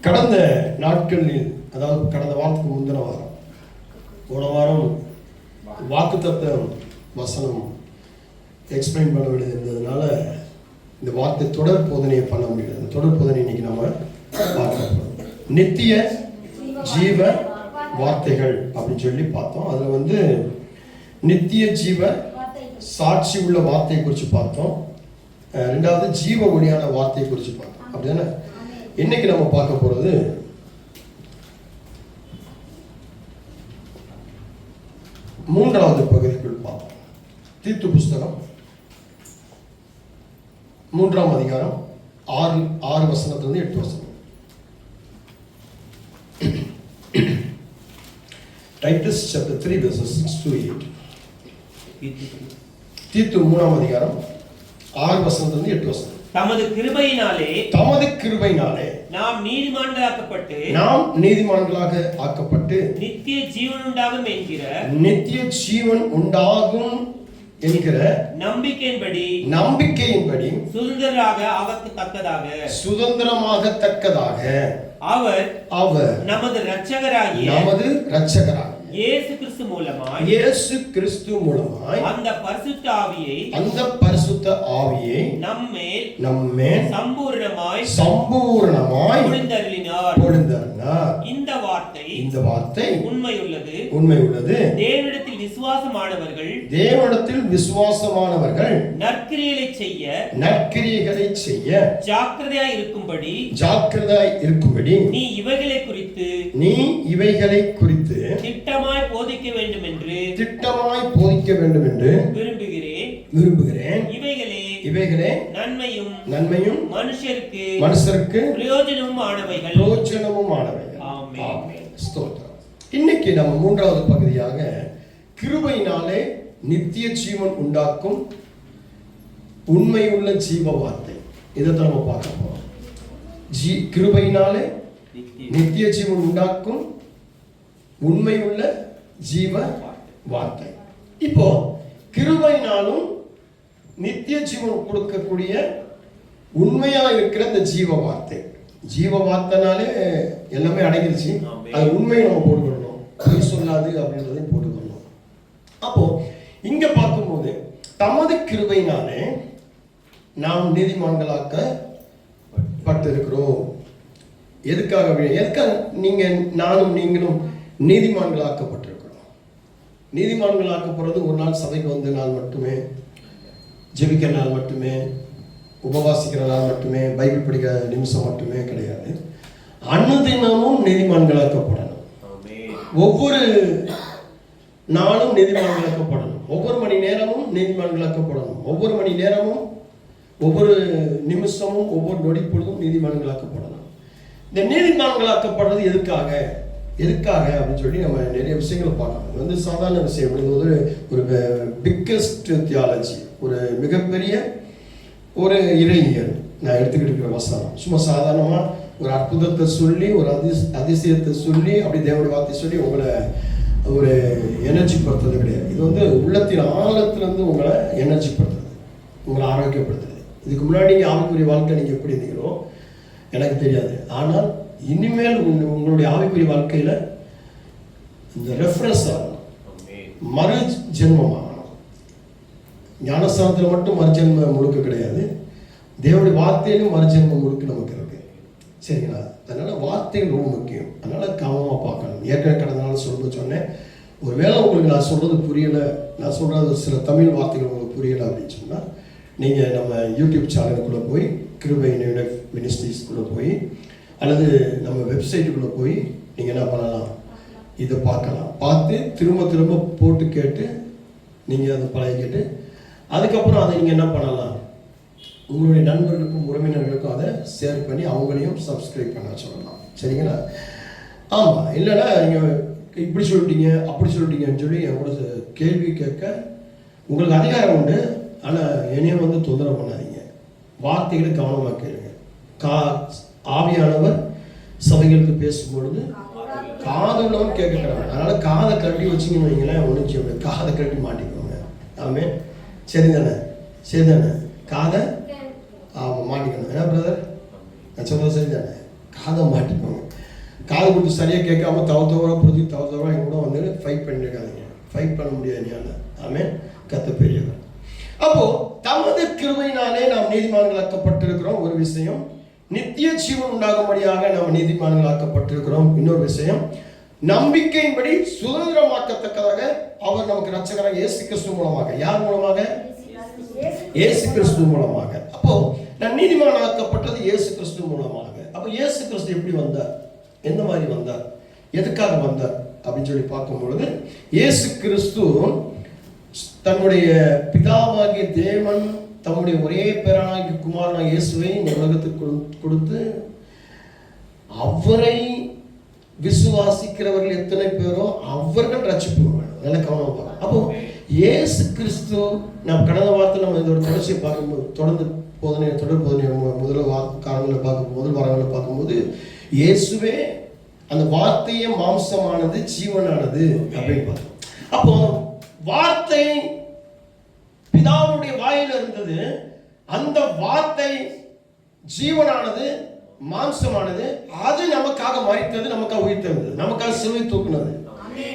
கடந்த நாட்களில், அதாவது கடந்த வாரத்துக்கு முந்தின வாரம், போன வாரம் வாக்குத்தத்த வசனம் எக்ஸ்பிளைன் பண்ண வேண்டியது இருந்ததுனால இந்த வார்த்தை தொடர் போதனையை பண்ண முடியல. அந்த தொடர் போதனை இன்னைக்கு நம்ம பார்க்க நித்திய ஜீவ வார்த்தைகள் அப்படின்னு சொல்லி பார்த்தோம். அதுல நித்திய ஜீவ சாட்சி உள்ள வார்த்தையை குறித்து பார்த்தோம். ரெண்டாவது ஜீவ ஒளியான வார்த்தையை குறித்து பார்த்தோம். அப்படிதானே? இன்னைக்கு நம்ம பார்க்க போறது மூன்றாவது பகுதிக்குள் பார்ப்போம். தீத்து புஸ்தகம் 3ஆம் அதிகாரம் 6 வசனத்திலிருந்து 8 வசனம். Titus chapter 3 verses 6 to 8. தீத்து 3ஆம் அதிகாரம் 6 வசனத்திலிருந்து 8 வசனம். தமது கிருபையினாலே நாம் நீதிமான்களாக ஆக்கப்பட்டு நித்திய ஜீவன் உண்டாகும் என்கிற நம்பிக்கையின்படி சுதந்திரமாக தக்கதாக அவர் நமது இரட்சகராகிய இயேசு கிறிஸ்து மூலமாய் அந்த பரிசுத்த ஆவியை நம்மேல் சம்பூரணமாய் பொழிந்தருளினார். இந்த வார்த்தை உண்மையுள்ளது. தேவனிடத்தில் விசுவாசமானவர்கள் நற்கிரியைகளை செய்ய ஜாக்கிரதையாய் இருக்கும்படி நீ இவைகளை குறித்து திட்டமாய் போதிக்க வேண்டும் என்று விரும்புகிறேன். இவைகளே நன்மையும் மனுஷருக்கு பிரயோஜனமும் ஆனவைகள். ஆமென். ஸ்தோத்திரம். இன்னைக்கு நம்ம மூன்றாவது பகுதியாக கிருபையினாலே நித்திய ஜீவன் உண்டாக்கும் உண்மையுள்ள ஜீவ வார்த்தை, இதை நம்ம பார்க்க போறோம். கிருபையினாலே நித்திய ஜீவன் உண்டாக்கும் உண்மையுள்ள ஜீவ வார்த்தை. இப்போ கிருபையினாலும் நித்திய ஜீவன் கொடுக்கக்கூடிய உண்மையா இருக்கிற இந்த ஜீவ வார்த்தைனாலே எல்லாமே அடங்கிருச்சு. அது உண்மையை நம்ம போட்டுக்கணும், பொய் சொல்லாது அப்படின்றதையும் போட்டுக்கணும். அப்போ இங்க பார்க்கும்போது தமது கிருபையினாலே நாம் நீதிமான்களாக்கப்பட்டு இருக்கிறோம். எதுக்காக நீங்களும் நீதிமான்களாக்கப்பட்டிருக்கிறோம். நீதிமான்களாக்கப்படுறது ஒரு நாள் சபைக்கு வந்த நாள் மட்டுமே, ஜெபிக்கிற நாள் மட்டுமே, உபவாசிக்கிற நாள் மட்டுமே, பைபிள் படிக்கிற நிமிஷம் மட்டுமே கிடையாது. அனுதினமும் நீதிமான்களாக்கப்படணும். ஒவ்வொரு நாளும் நீதிமான்களாக்கப்படணும். ஒவ்வொரு மணி நேரமும் நீதிமான்களாக்கப்படணும். ஒவ்வொரு மணி நேரமும், ஒவ்வொரு நிமிஷமும், ஒவ்வொரு நொடி பொழுதும் நீதிமான்களாக்கப்படணும். இந்த நீதிமான்களாக்கப்படுறது எதுக்காக அப்படின்னு சொல்லி நம்ம நிறைய விஷயங்களை பார்க்கணும். இது சாதாரண விஷயம். ஒரு பிக்கஸ்ட் தியாலஜி, ஒரு மிகப்பெரிய ஒரு இறையியல் நான் எடுத்துக்கிட்டு இருக்கிற வசனம். சும்மா சாதாரணமா ஒரு அற்புதத்தை சொல்லி, ஒரு அதிசயத்தை சொல்லி, அப்படி தேவனுடைய வார்த்தை சொல்லி உங்களை ஒரு எனர்ஜி படுத்துறது கிடையாது. இது உள்ளத்தின் ஆழத்திலிருந்து உங்களை எனர்ஜி படுத்துறது, உங்களை ஆரோக்கியப்படுத்துறது. இதுக்கு முன்னாடி ஆவிக்குரிய வாழ்க்கை நீங்க எப்படி இருந்தீங்களோ எனக்கு தெரியாது. ஆனால் இனிமேல் உங்களுடைய ஆவிக்குரிய வாழ்க்கையில இந்த ரெஃபரன்ஸ் ஆகணும், மறு ஜென்மம் ஆகணும். ஞானஸ்தானத்தில் மட்டும் மறுஜென்ம முழுக்க கிடையாது, தேவனுடைய வார்த்தையிலும் மறுஜென்ம முழுக்க நமக்கு இருக்கு. சரிங்களா? அதனால வார்த்தைகள் ரொம்ப முக்கியம். அதனால கவனமாக பார்க்கணும். ஏற்கனவே கடந்த நாள் சொன்னேன், ஒருவேளை உங்களுக்கு நான் சொல்றது புரியல, நான் சொல்றது சில தமிழ் வார்த்தைகள் உங்களுக்கு புரியல அப்படின்னு சொன்னா நீங்க நம்ம யூடியூப் சேனலுக்குள்ள போய் கிருபை மினிஸ்ட்ரீஸ்குள்ள போய் அல்லது நம்ம வெப்சைட்டுக்குள்ள போய் நீங்க என்ன பண்ணலாம், இதை பார்க்கலாம். பார்த்து திரும்ப போட்டு கேட்டு நீங்க அதை பழகிக்கிட்டு அதுக்கப்புறம் அதை நீங்க என்ன பண்ணலாம், உங்களுடைய நண்பர்களுக்கும் உறவினர்களுக்கும் அதை ஷேர் பண்ணி அவங்களையும் சப்ஸ்கிரைப் பண்ண சொல்லலாம். சரிங்களா? ஆமா, இல்லைன்னா நீங்க இப்படி சொல்லிட்டீங்க அப்படி சொல்லிட்டீங்கன்னு சொல்லி கூட கேள்வி கேட்க உங்களுக்கு அதிகாரம் உண்டு. ஆனால் என்னையும் தொந்தரவு பண்ணாதீங்க. வார்த்தைகளை கவனமாக கேளுங்க. ஆவியானவர் சபைகளுக்கு பேசும்பொழுது காதுள்ளவன் கேட்கிறாங்க. அதனால காதை கட்டி வச்சிங்கன்னு வைங்களேன், ஒன்றும் காதை கட்டி மாட்டிக்கோங்க. ஆமே, சரிதானே? காதை மாட்டிக்கணும். என்ன பிரதர் நான் சொல்றது சரிதானே? காதை மாட்டிக்கோங்க. காது கொடுத்து சரியா கேட்காம தவத்தவரா என் கூட வந்து ஃபைட் பண்ணிருக்காதீங்க. ஃபைட் பண்ண முடியாது ஞான. ஆமென். கத்த பெரியவர். அப்போ தமது கிருபையினாலே நாம் நீதிமான்களாக்கப்பட்டிருக்கிறோம். ஒரு விஷயம். நித்திய ஜீவன் உண்டாகும்படியாக நாம் நீதிமான்களாக்கப்பட்டிருக்கிறோம். இன்னொரு விஷயம், நம்பிக்கையின்படி சுதந்திரமாக்கத்தக்கதாக அவர் நமக்கு இரட்சகராக இயேசு கிறிஸ்து மூலமாக. யார் மூலமாக? இயேசு கிறிஸ்து மூலமாக. அப்போ நான் நீதிமானாக்கப்பட்டது இயேசு கிறிஸ்து மூலமாக. அப்போ இயேசு கிறிஸ்து எப்படி வந்தார்? எந்த மாதிரி வந்தார்? எதுக்காக வந்தார் அப்படின்னு சொல்லி பார்க்கும் பொழுது, இயேசு கிறிஸ்து தன்னுடைய பிதாவாகிய தேவன் தம்முடைய ஒரே பேரானாகிய குமாரனாகிய இயேசுவை இந்த உலகத்துக்கு கொடுத்து அவரை விசுவாசிக்கிறவர்கள் எத்தனை பேரோ அவர்கள் ரட்சிப்பு வேணும். நல்ல கவனம். அப்போ இயேசு கிறிஸ்து நாம் கடந்த வாரத்தில் நம்ம இதோட தொடர்ச்சியை பார்க்கும்போது தொடர் போதனை முதல் வாரங்களை பார்க்கும்போது இயேசுவே அந்த வார்த்தையே மாம்சமானது ஜீவனானது அப்படின்னு பார்த்தோம். அப்போ வார்த்தை பிதாவுடைய வாயில இருந்தது. அந்த வார்த்தை ஜீவனானது மாம்சமானது. அது நமக்காக மரித்தது, நமக்காக உயிர்த்தது, நமக்காக சிலுவை தூக்குனது,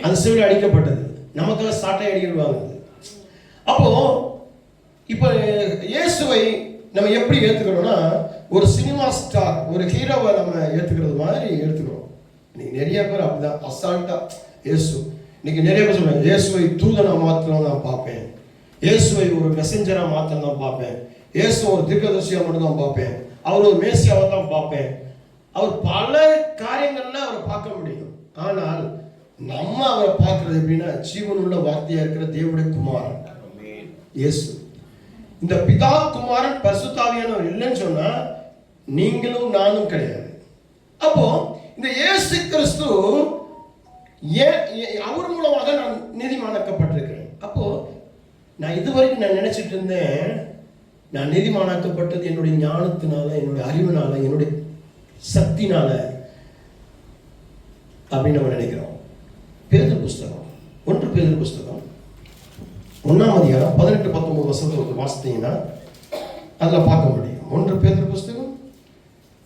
அந்த சிலுவை அடிக்கப்பட்டது, நமக்காக சாட்டை அடிகள் வாங்குது. அப்போ இப்ப இயேசுவை நம்ம எப்படி ஏத்துக்கிறோம்னா, ஒரு சினிமா ஸ்டார், ஒரு ஹீரோவை நம்ம ஏத்துக்கிறது மாதிரி ஏத்துக்கிறோம். இன்னைக்கு நிறைய பேர் அப்படிதான் அசால்ட்டா இயேசு. இன்னைக்கு நிறைய பேர் சொல்றாங்க, இயேசுவை தூதனா மாத்திரம் நான் பார்ப்பேன், இயேசுவை ஒரு மெசஞ்சரா மாத்திரம் தான் பார்ப்பேன், இயேசு ஒரு தீர்க்கதரிசியா மட்டும் தான் பார்ப்பேன், அவர் ஒரு மேசியாவை தான் பார்ப்பேன். அவர் பல காரியங்கள்ல அவரை பார்க்க முடியும். ஆனால் நம்ம அவரை பார்க்கிறது எப்படின்னா, ஜீவனுள்ள வார்த்தையா இருக்கிற தேவனுடைய குமாரன் இயேசு. இந்த பிதா குமாரன் பரிசுத்தாவியானவர் இல்லைன்னு சொன்னா நீங்களும் நானும் கிடையாது. அப்போ இந்த இயேசு கிறிஸ்து அவர் மூலமாக நான் நீதிமானாக்கப்பட்டிருக்கிறேன். அப்போ நான் இதுவரைக்கும் நான் நினைச்சிட்டு இருந்தேன், நான் நீதிமானாக்கப்பட்டது என்னுடைய ஞானத்தினால, என்னுடைய அறிவினால, என்னுடைய சக்தினால அப்படின்னு நம்ம நினைக்கிறோம். பேதுரு புஸ்தகம் 1 பேதுரு புஸ்தகம் 1ஆம் அதிகாரம் 18-19 வசனத்தை வாசித்தீங்கன்னா அதில் பார்க்க முடியும். 1 பேதுரு புஸ்தகம்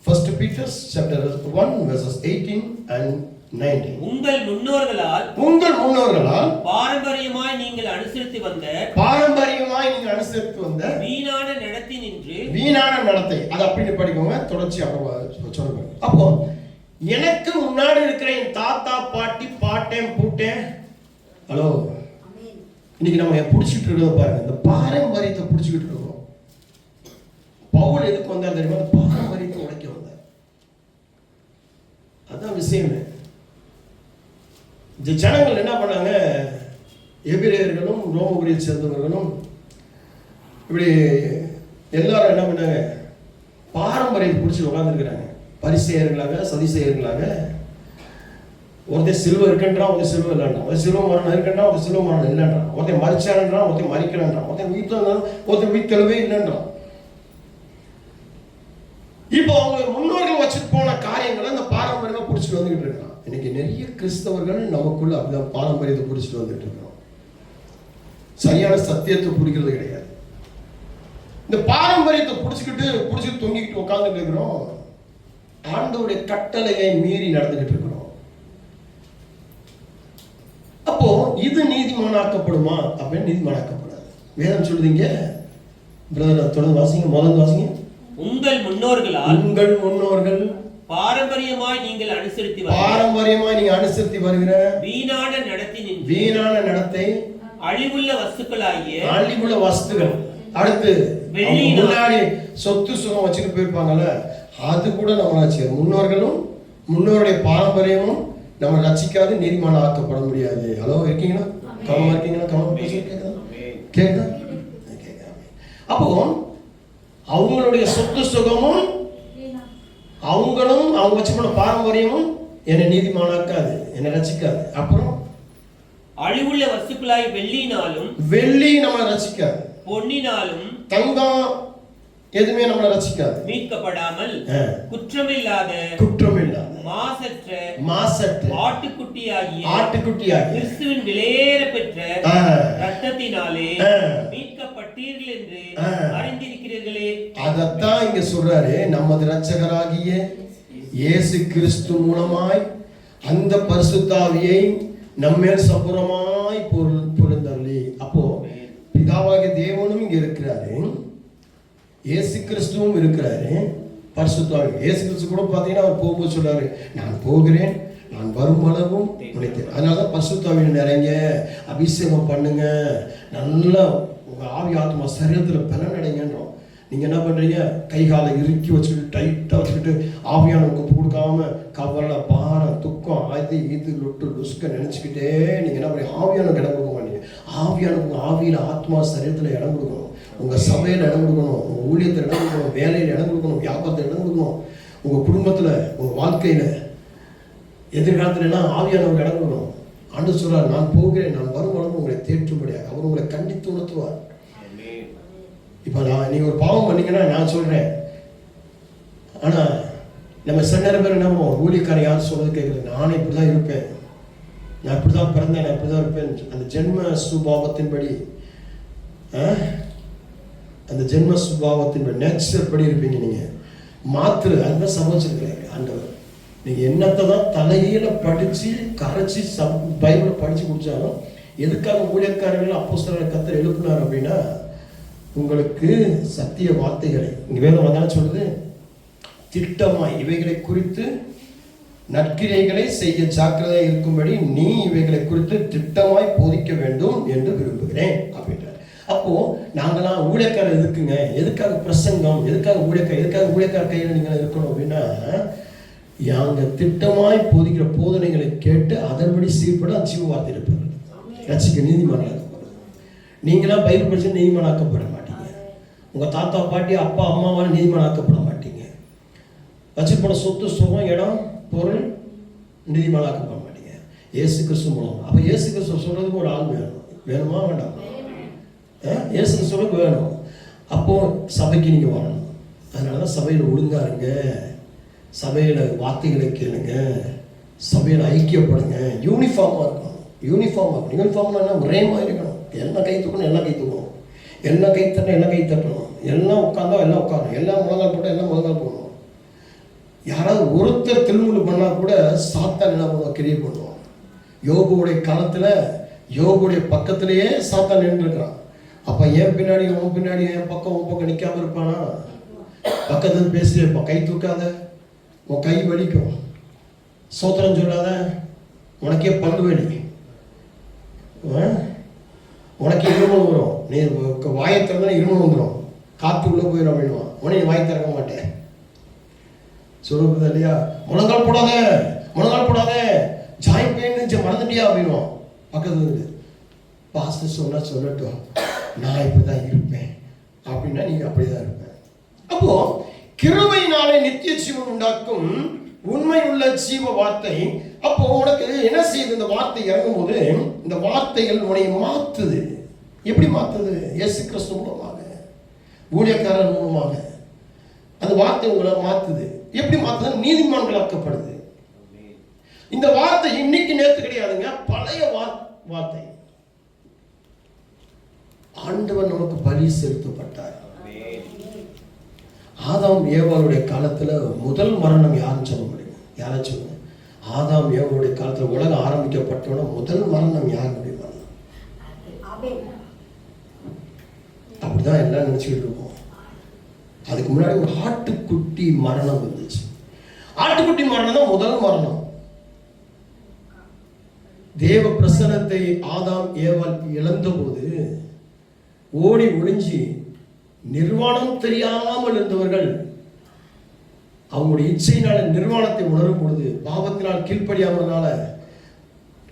1 Peter chapter 1 verses 18 and 19. உங்கள் முன்னோர்களால் பாரம்பரியமாய் நீங்கள் அனுசரித்து வந்த வீணான நடத்தை அது அப்படின்னு படிக்கோங்க. தொடர்ச்சி அப்புறம் சொல்லுங்க. அப்போ எனக்கு முன்னாடி இருக்கிற என் தாத்தா பாட்டி பாட்டேன் பூட்டேன், ஹலோ, இன்னைக்கு நம்ம பிடிச்சிட்டு இருக்கிறத பாருங்க. இந்த பாரம்பரியத்தை பிடிச்சிக்கிட்டு இருக்கோம். பவுல் எதுக்கு வந்தார் தெரியுமா? அந்த பாரம்பரியத்தை உடைக்க வந்தார். அதான் விஷயம். இந்த ஜனங்கள் என்ன பண்ணாங்க? எபிரேயர்களும் ரோமபுரியை சேர்ந்தவர்களும் இப்படி எல்லாரும் என்ன பண்ணாங்க? பாரம்பரியத்தை பிடிச்சி உட்காந்துருக்கிறாங்க. பரிசேயர்களாக சதிசேயர்களாக. ஒருத்தர் சிலுவை இருக்குன்றான், ஒருத்தர் சிலுவை இல்லைன்றான், ஒருத்தர் சிலுவை மரணம் இருக்குன்றான், ஒருத்தர் சிலுவை மரணம் இல்லைன்றான், ஒருத்தர் மறிச்சான்றான், ஒருத்தர் மறிக்கலன்றான், ஒருத்தர் உயிர்த்தெழுவே இல்லைன்றான். இப்போ அவங்க முன்னோர்கள் வச்சுட்டு போன காரியங்களை அந்த பாரம்பரியமா பிடிச்சிட்டு வந்துகிட்டு இருக்கான். இன்னைக்கு நிறைய கிறிஸ்தவர்கள் நமக்குள்ள அப்படிதான் பாரம்பரியத்தை பிடிச்சிட்டு வந்துட்டு இருக்கிறோம். சரியான சத்தியத்தை பிடிக்கிறது கிடையாது. இந்த பாரம்பரியத்தை பிடிச்சிட்டு தொங்கிக்கிட்டு உட்கார்ந்துட்டு இருக்கிறோம். ஆண்டவருடைய கட்டளையை மீறி நடந்துகிட்டு இருக்கிறோம். அப்போ இது நீதிமானாக்கப்படுமா? அப்படின்னு நீதிமானாக்கப்படாது. வேதம் சொல்லுதீங்க. பிரதர் தொடர்ந்து வாசிங்க. முதல்ல வாசிங்க. உங்கள் முன்னோர்கள் பாரம்பரியமாய் நீங்கள் அனுசரித்து வருகிற வீணான நடத்தை அழிவுள்ள வஸ்துக்கள். அடுத்து முன்னாடி சொத்து சுகம் வச்சுட்டு போயிருப்பாங்கல்ல, அது கூட நம்ம முன்னோருடைய பாரம்பரியமும் நம்ம ரசிக்காது, நீதிமான ஆக்கப்பட முடியாது. ஹலோ, இருக்கீங்களா? கவனமா இருக்கீங்களா? கேக்குதா? அப்போ அவங்களுடைய சொத்து சுகமும் அவங்களும் அவங்க வச்சு போன பாரம்பரியமும் என்னை நீதிமானாக்காது, என்னை ரசிக்காது. அப்புறம் அழிவுள்ள வஸ்துக்களாய் வெள்ளி நம்மளை ரசிக்காது, பொன்னினாலும் தங்கம் எதுவுமே நம்மளை ரசிக்காது. மீட்கப்படாமல் குற்றமில்லாத மாசற்ற ஆட்டுக்குட்டியாகிய கிறிஸ்துவின் விலையேற பெற்ற இரத்தத்தினாலே மீட்கப்பட்டீர்கள் என்று அறிந்திருக்கிறீர்களே. அதத்தான் இங்க சொல்றாரு. நமது இரட்சகராகிய இயேசு கிறிஸ்து மூலமாய் அந்த பரிசுத்தாவியை நம்மேல் சம்பூர்ணமாய் பொருந்தள்ளி. அப்போ பிதாவாகிய தேவனும் இங்க இருக்கிறாரு, இயேசு கிறிஸ்துவும் இருக்கிறாரு, பரிசுத்தாவி. இயேசு கிறிஸ்து கூட பார்த்தீங்கன்னா அவர் போகும்போது சொல்றாரு, நான் போகிறேன், நான் வரும் அளவும் உழைத்தேன். அதனாலதான் பரிசுத்தாவியில் நிறைய அபிஷேகம் பண்ணுங்க, நல்லா உங்க ஆவி ஆத்மா சரீரத்துல பலன் அடைங்கன்றோம். நீங்க என்ன பண்றீங்க? கை காலை இறுக்கி வச்சுக்கிட்டு டைட்டா வச்சுக்கிட்டு ஆவியானவங்க கொடுக்காம கவலை பாரம் துக்கம் அது இது லொட்டு லுஸ்க நினைச்சுக்கிட்டே நீங்க என்ன பண்ணி ஆவியானவங்க இடம் கொடுக்க மாட்டீங்க. ஆவியானவங்க ஆவியில ஆத்மா சரீரத்துல இடம் கொடுக்கணும், உங்க சபையில இடம் கொடுக்கணும், உங்க ஊழியத்தில் இடம் கொடுக்கணும், வேலையில இடம் கொடுக்கணும், வியாபாரத்தில் இடம் கொடுக்கணும், உங்க குடும்பத்துல உங்க வாழ்க்கையில எதிர்காலத்துல எல்லாம் ஆவியானவங்க இடம் கொடுக்கணும். ஆண்டு சொல்றார், நான் போகிறேன், நான் வரும் அளவு உங்களை தேற்றும்படியாக அவர் உங்களை கண்டித்து உணர்த்துவார். இப்போ நீங்கள் ஒரு பாவம் பண்ணீங்கன்னா நான் சொல்கிறேன், ஆனால் நம்ம சில பேர் என்ன பண்ணுவோம், ஊழியக்காரன் யார் சொல்றது கேட்குறது, நானே இப்படி தான் இருப்பேன், நான் இப்படி தான் பிறந்தேன், நான் இப்படி தான் இருப்பேன். அந்த ஜென்ம சுபாவத்தின்படி அந்த ஜென்ம சுபாவத்தின்படி நேச்சர் படி இருப்பீங்க. நீங்கள் மாத்திரு அதுதான் சமைச்சிருக்கிறாரு ஆண்டவர். நீங்கள் என்னத்தை தான் தலையில படித்து கரைச்சி பைபிளை படித்து குடித்தாலும் எதுக்காக ஊழியக்காரர்கள் அப்போஸ்தலரை கர்த்தர் எழுப்பினார் அப்படின்னா, உங்களுக்கு சத்திய வார்த்தைகளை இங்கே வேதம் வந்தாலும் சொல்லுது, திட்டமாய் இவைகளை குறித்து நற்கிரைகளை செய்ய ஜாக்கிரதையாக இருக்கும்படி நீ இவைகளை குறித்து திட்டமாய் போதிக்க வேண்டும் என்று விரும்புகிறேன் அப்படின்றார். அப்போ நாங்களாம் ஊழியக்காரர் எதுக்குங்க, எதுக்காக பிரசங்கம், எதுக்காக ஊழியக்கார கையில் நீங்கள் இருக்கணும் அப்படின்னா, யாங்க திட்டமாய் போதிக்கிற போதனைகளை கேட்டு அதன்படி சீர்பட ஜீவ வார்த்தை இருப்பார்கள், ரட்சிக்க நீதிமானாக்கப்படுறது. நீங்களாம் பைபிள் படிச்சு நீதிமானாக்கப்பட மாட்டீங்க, உங்க தாத்தா பாட்டி அப்பா அம்மாவால் நீதிமானாக்கப்பட மாட்டீங்க, வச்சுப்போன சொத்து சுகம் இடம் பொருள் நீதிமானாக்கப்பட மாட்டீங்க. இயேசு கிறிஸ்து மூலம். அப்ப இயேசு கிறிஸ்து சொல்றதுக்கு ஒரு ஆள் வேணும், வேணுமா வேண்டாம்? இயேசு கிறிஸ்துவுக்கு வேணும். அப்போ சபைக்கு நீங்க வரணும். அதனாலதான் சபையில் ஒழுங்கா இருங்க, சபையில வார்த்தைகளை கேளுங்க, சபையில் ஐக்கியப்படுங்க, யூனிஃபார்மா இருக்கணும். யூனிஃபார்ம்னா என்ன? ஒரே மாதிரி இருக்கணும். எல்லாம் கை தூக்கணும், எல்லாம் கை தூக்கணும், எல்லாம் கை தட்டணும், எல்லாம் கை தட்டணும், எல்லாம் உட்காந்தா எல்லாம் உட்காரணும், எல்லாம் முழங்கால் போட்டால் எல்லாம் முழங்கால் போடணும். யாராவது ஒருத்தர் திருமுழு பண்ணா கூட சாத்தான் என்ன பண்ணுவோம், கிரியை பண்ணுவோம். யோகுடைய காலத்துல யோகுடைய பக்கத்திலேயே சாத்தான் நின்றுருக்கிறான். அப்ப என் பின்னாடி உன் பின்னாடி என் பக்கம் உன் பக்கம் நிற்காம இருப்பானா? பக்கத்துல பேசி இருப்பான். கை தூக்காத, உன் கை வலிக்கும், சோத்திரம் சொல்லாத, உனக்கே பல்லு வலி, உனக்கு இருமல் வரும், நீ வாயை திறந்தா இருமல் வந்துடும், காற்று உள்ள போயிடும் அப்படின்வான். உடனே நீ வாய் திறக்க மாட்டேன் சொல்லுறது இல்லையா? முழங்கால் போடாத ஜாயின் பெயின் மறந்துட்டியா அப்படின்வான். பக்கத்துல இருந்து பாஸ்டர் சொன்னா சொல்லட்டும், நான் இப்படிதான் இருப்பேன் அப்படின்னா நீங்க அப்படிதான் இருப்பேன். அப்போ கிருபையினாலே நித்திய ஜீவன் உண்டாக்கும் உண்மை உள்ள ஜீவ வார்த்தை. அப்போ உனக்கு என்ன செய்யுது? இந்த வார்த்தை இறங்கும் போது இந்த வார்த்தைகள் உன்னை மாத்துது. எப்படி மாத்துது? இயேசு கிறிஸ்து மூலமாக, ஊழியக்காரர் மூலமாக அந்த வார்த்தை உங்களை மாத்துது. எப்படி மாத்துது? நீதிமான்களாக்கப்படுது. இந்த வார்த்தை இன்னைக்கு நேற்று கிடையாதுங்க, பழைய வார்த்தை. ஆண்டவர் நமக்கு பலி செலுத்தப்பட்டார். ஆதாம் ஏவாளுடைய காலத்துல முதல் மரணம் யாருன்னு சொல்ல முடியும்? யாரும் சொல்லுங்க. ஆதாம் ஏவாளுடைய காலத்துல உலகம் ஆரம்பிக்கப்பட்டோட முதல் மரணம் யாருடைய மரணம்? அப்படிதான் எல்லாம் நினைச்சுக்கிட்டு இருக்கோம். அதுக்கு முன்னாடி ஒரு ஆட்டுக்குட்டி மரணம் வந்துச்சு. ஆட்டுக்குட்டி மரணம் தான் முதல் மரணம். தேவ பிரசன்னத்தை ஆதாம் ஏவாள் இழந்த போது ஓடி ஒளிஞ்சி நிர்வாணம் தெரியாமல் இருந்தவர்கள் அவங்களுடைய இச்சையினால நிர்வாணத்தை உணரும் பொழுது, பாவத்தினால்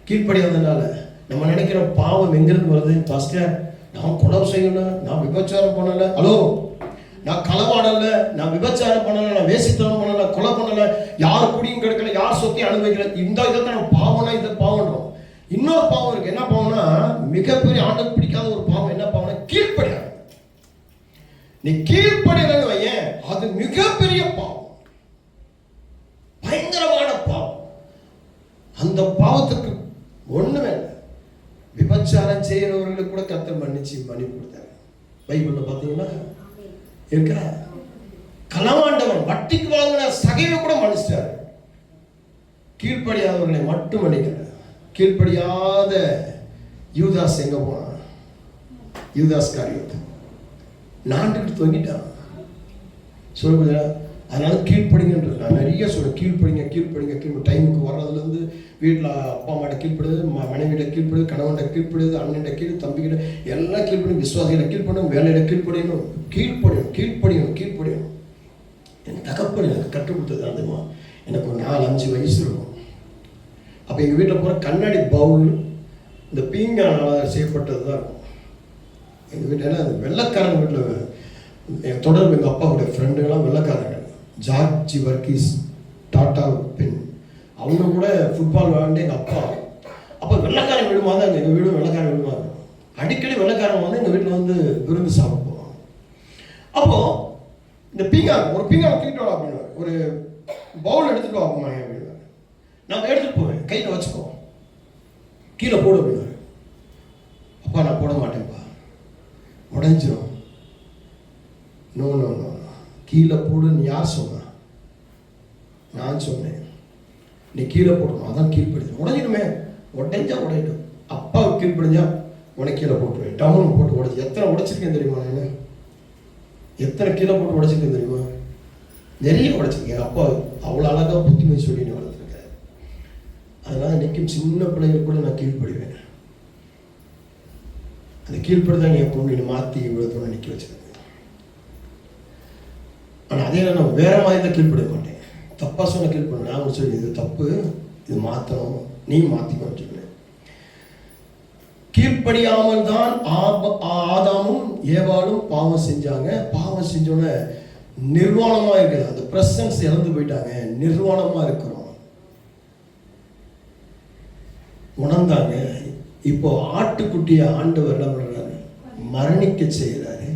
கீழ்ப்படியாதனால நம்ம நினைக்கிற பாவம் எங்கிருந்து வருது? பாஸ்டர், நான் கொலை செய்யணும், நான் விபச்சாரம் பண்ணல, ஹலோ நான் களவாடல, நான் விபச்சாரம் பண்ணல, நான் வேசித்தனம் பண்ணல, கொலை பண்ணல, யார் குடியும் கெடுக்கல, யார் சொத்தையும் அனுபவிக்கல. இந்த இதை நம்ம பாவம்னா இதை பாவம்ன்றோம். இன்னொரு பாவம் இருக்கு. என்ன பாவம்னா, மிகப்பெரிய ஆண்டுக்கு பிடிக்காத ஒரு பாவம். என்ன பாவம்னா கீழ்ப்படியாது. நீ கீழ்ப்படியலன்னு வையேன், அது மிகப்பெரிய பாவம், பயங்கரமான பாவம். அந்த பாவத்துக்கு ஒண்ணுமே இல்லை. விபச்சாரம் செய்யறவர்களுக்கு கூட கர்த்தர் மன்னிப்பு கொடுத்தாரு. பைபிள்ல பாத்தீங்கன்னா இருக்கா? களவாண்டவன், வட்டிக்கு வாங்கின சகையை கூட மன்னிச்சிட்டாரு. கீழ்ப்படியாதவர்களை மட்டும் மன்னிக்கிறேன். கீழ்ப்படியாத யூதாஸ் எங்க போனான்? யூதாஸ் காரியத்தை நாண்டுகிட்டு தொங்கிட்டான். சொல்லுங்க. அதனால கீழ்ப்படிங்கன்றது நான் நிறைய சொல்றேன். கீழ்ப்படிங்க. டைமுக்கு வர்றதுலேருந்து வீட்டில் அப்பா அம்மாட்ட கீழ்ப்படுது, மனைவியிட கீழ்ப்படுது, கணவன்கிட்ட கீழ்ப்படுது, அண்ணன்கிட்ட கீழ், தம்பிக்கிட்ட எல்லாம் கீழ்ப்படும். விசுவாசிகளை கீழ்ப்படணும், வேலையில கீழ்ப்படியணும். என் தகப்பன் எனக்கு கற்றுக் கொடுத்தது அதுமா. எனக்கு ஒரு 4-5 வயசு இருக்கும். அப்போ எங்கள் வீட்டில் போகிற கண்ணாடி பவுல் இந்த பீங்கானால் செய்யப்பட்டது தான் இருக்கும் எங்கள் வீட்டில். ஏன்னா அந்த வெள்ளைக்காரங்க வீட்டில் தொடர்பு எங்கள் அப்பாவுடைய ஃப்ரெண்டுங்கெல்லாம் வெள்ளைக்காரங்க. ஜார்ஜி வர்கீஸ், டாட்டா பென், அவங்க கூட ஃபுட்பால் விளையாண்டு எங்கள் அப்பா. அப்போ வெள்ளைக்காரன் விடுமா தான் எங்கள் வீடும் வெள்ளைக்காரன் விடுமா இருக்கும். அடிக்கடி வெள்ளைக்காரன் வந்து எங்கள் வீட்டில் வந்து விருந்து சாப்பிடுவோம். அப்போது இந்த ஒரு பீங்காவை தூக்கிட்டு வா அப்படின்னு, ஒரு பவுல் எடுத்துகிட்டு வா அப்படின்னா அப்படின்னு நான் எடுத்துகிட்டு போவேன். கையில் வச்சுக்கோ, கீழே போடு அப்படின்னு. அப்பா நான் போட மாட்டேன்ப்பா, உடைஞ்சிரும். நோ, கீழே போடுன்னு யார் சொன்னா? நான் சொன்னேன். நீ கீழே போடணும், அதான் கீழ்ப்படுது. உடைஞ்சிடுமே, உடைஞ்சிடும். அப்பாவுக்கு கீழ்ப்படிஞ்சா உனக்கு கீழே போட்டுருவேன். டவுன் போட்டு உடைச்சி எத்தனை உடைச்சிருக்கேன் தெரியுமா? நான் எத்தனை கீழே போட்டு உடைச்சிருக்கேன் தெரியுமா? நிறைய உடைச்சிருக்கேன். அப்பா அவ்வளோ அழகாக புத்திமதி சொல்லி நீ வளர்த்துருக்கேன். அதனால நிற்கும் சின்ன பிள்ளைகள் கூட நான் கீழ்ப்படுவேன். அந்த கீழ்ப்படுதான் என் பொண்ணு மாற்றி இவ்வளோ தூரம் நிற்க வச்சிருக்கேன். ஆனால் அதே நான் வேற மாதிரி தான் கீழ்ப்படிய மாட்டேன். தப்பாக சொன்ன கீழ்ப்பட நான் சொல்லி இது தப்பு, இது மாற்றணும், நீ மாற்றிக்கணும் சொல்லுவேன். கீழ்ப்படியாமல் தான் ஆதாமும் ஏவாளும் பாவம் செஞ்சாங்க. பாவம் செஞ்சோட நிர்வாணமா இருக்குது. அந்த பிரசன்ஸ் இறந்து போயிட்டாங்க. நிர்வாணமா இருக்கிறோம். உணர்ந்தாங்க. இப்போ ஆட்டுக்குட்டியை ஆண்டவர் என்ன பண்றாரு? மரணிக்க செய்கிறாரு.